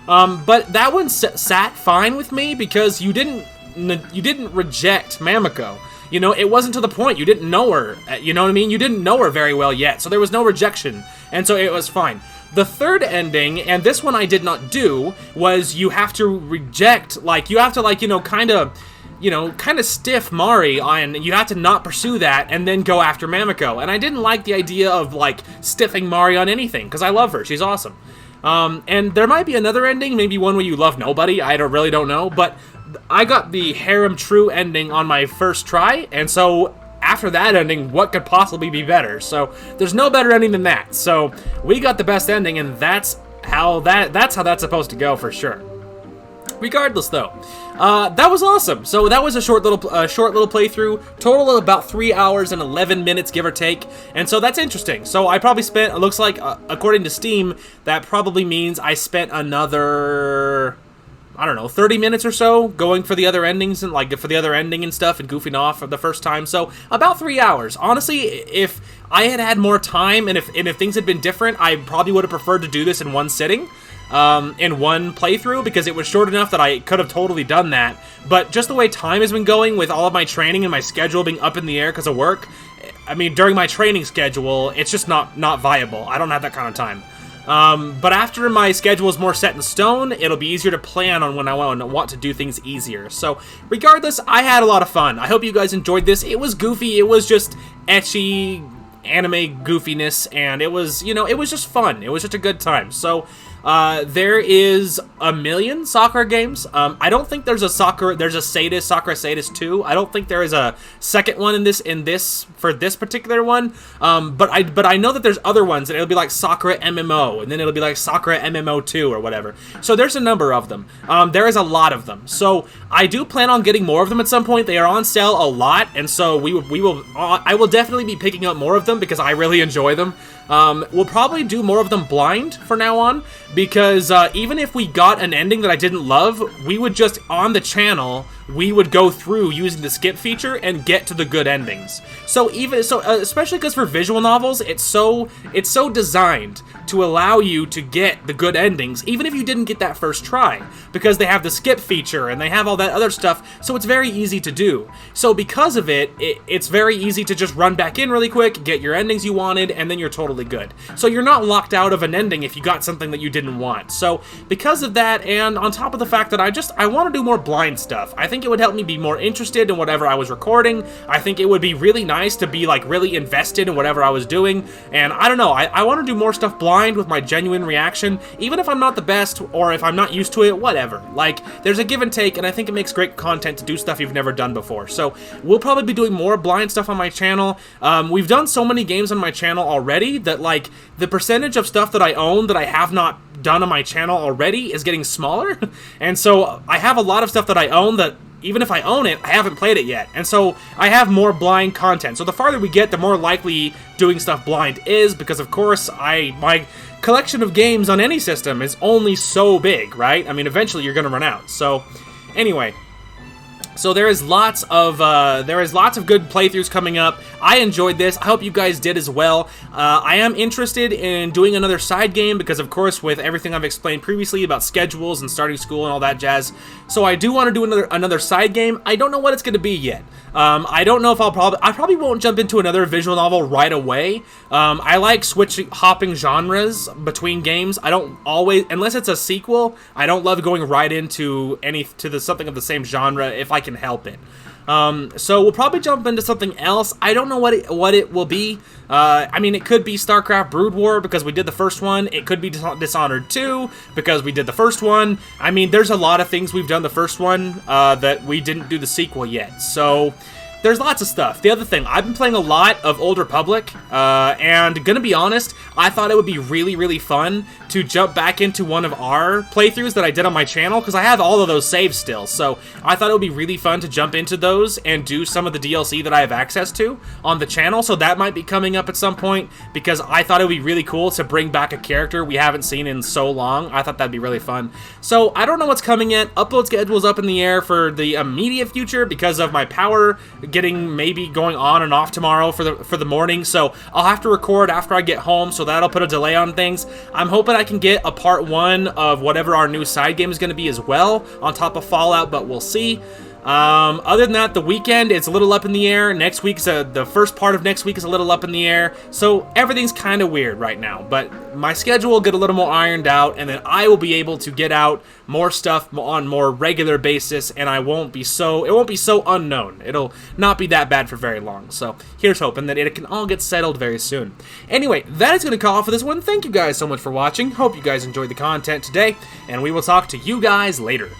But that one sat fine with me because you didn't reject Mamiko. You know, it wasn't to the point. You didn't know her. You know what I mean? You didn't know her very well yet, so there was no rejection, and so it was fine. The third ending, and this one I did not do, was you have to reject, like, you have to, like, kind of stiff Mari, and you have to not pursue that and then go after Mamiko. And I didn't like the idea of, like, stiffing Mari on anything, because I love her. She's awesome. And there might be another ending, maybe one where you love nobody. I really don't know, but I got the Harem True ending on my first try, and so after that ending, what could possibly be better? So there's no better ending than that. So we got the best ending, and that's how that's supposed to go for sure. Regardless, though, that was awesome. So that was a short little playthrough. Total of about 3 hours and 11 minutes, give or take. And so that's interesting. So I probably spent, it looks like, according to Steam, that probably means I spent another, I don't know, 30 minutes or so going for the other endings and like for the other ending and stuff and goofing off for the first time. So about 3 hours. Honestly, if I had had more time and if things had been different, I probably would have preferred to do this in one sitting. In one playthrough, because it was short enough that I could have totally done that. But just the way time has been going with all of my training and my schedule being up in the air because of work, I mean, during my training schedule, it's just not viable. I don't have that kind of time. But after my schedule is more set in stone, it'll be easier to plan on when I want to do things easier. So regardless, I had a lot of fun. I hope you guys enjoyed this. It was goofy. It was just ecchi anime goofiness, and it was, it was just fun. It was just a good time. So there is a million Sakura games. I don't think there's a Sakura Sadist 2. I don't think there is a second one in this for this particular one. But I know that there's other ones, and it'll be like Sakura MMO, and then it'll be like Sakura MMO 2 or whatever. So there's a number of them. There is a lot of them. So I do plan on getting more of them at some point. They are on sale a lot, and so I will definitely be picking up more of them because I really enjoy them. We'll probably do more of them blind from now on, because even if we got an ending that I didn't love, we would just, on the channel, we would go through using the skip feature and get to the good endings. So especially because for visual novels, it's so designed to allow you to get the good endings, even if you didn't get that first try, because they have the skip feature and they have all that other stuff, so it's very easy to do. So because of it's very easy to just run back in really quick, get your endings you wanted, and then you're totally good. So you're not locked out of an ending if you got something that you didn't want. So because of that, and on top of the fact that I want to do more blind stuff, I think it would help me be more interested in whatever I was recording. I think it would be really nice to be like really invested in whatever I was doing, and I don't know, I want to do more stuff blind with my genuine reaction, even if I'm not the best or if I'm not used to it, whatever. Like, there's a give and take, and I think it makes great content to do stuff you've never done before. So we'll probably be doing more blind stuff on my channel. We've done so many games on my channel already that, like, the percentage of stuff that I own that I have not done on my channel already is getting smaller. And so I have a lot of stuff that I own that, even if I own it, I haven't played it yet. And so I have more blind content. So the farther we get, the more likely doing stuff blind is, because of course my collection of games on any system is only so big, right? I mean, eventually you're gonna run out. So anyway, so there is lots of good playthroughs coming up. I enjoyed this. I hope you guys did as well. I am interested in doing another side game because, of course, with everything I've explained previously about schedules and starting school and all that jazz, so I do want to do another side game. I don't know what it's going to be yet. I don't know if I probably won't jump into another visual novel right away. I like hopping genres between games. I don't always, unless it's a sequel, I don't love going right into something of the same genre if I can help it. So we'll probably jump into something else. I don't know what it will be. I mean, it could be StarCraft Brood War because we did the first one. It could be Dishonored 2 because we did the first one. I mean, there's a lot of things we've done the first one that we didn't do the sequel yet. So there's lots of stuff. The other thing, I've been playing a lot of Old Republic, and gonna be honest, I thought it would be really, really fun to jump back into one of our playthroughs that I did on my channel, because I have all of those saves still, so I thought it would be really fun to jump into those and do some of the DLC that I have access to on the channel, so that might be coming up at some point, because I thought it would be really cool to bring back a character we haven't seen in so long. I thought that'd be really fun. So I don't know what's coming yet. Upload schedule's up in the air for the immediate future because of my power getting maybe going on and off tomorrow for the morning, so I'll have to record after I get home, so that'll put a delay on things. I'm hoping I can get a part 1 of whatever our new side game is going to be as well, on top of Fallout, but we'll see. Other than that, the weekend, it's a little up in the air. Next week's, the first part of next week is a little up in the air. So everything's kind of weird right now. But my schedule will get a little more ironed out, and then I will be able to get out more stuff on more regular basis, and it won't be so unknown. It'll not be that bad for very long. So here's hoping that it can all get settled very soon. Anyway, that is going to call it for this one. Thank you guys so much for watching. Hope you guys enjoyed the content today, and we will talk to you guys later.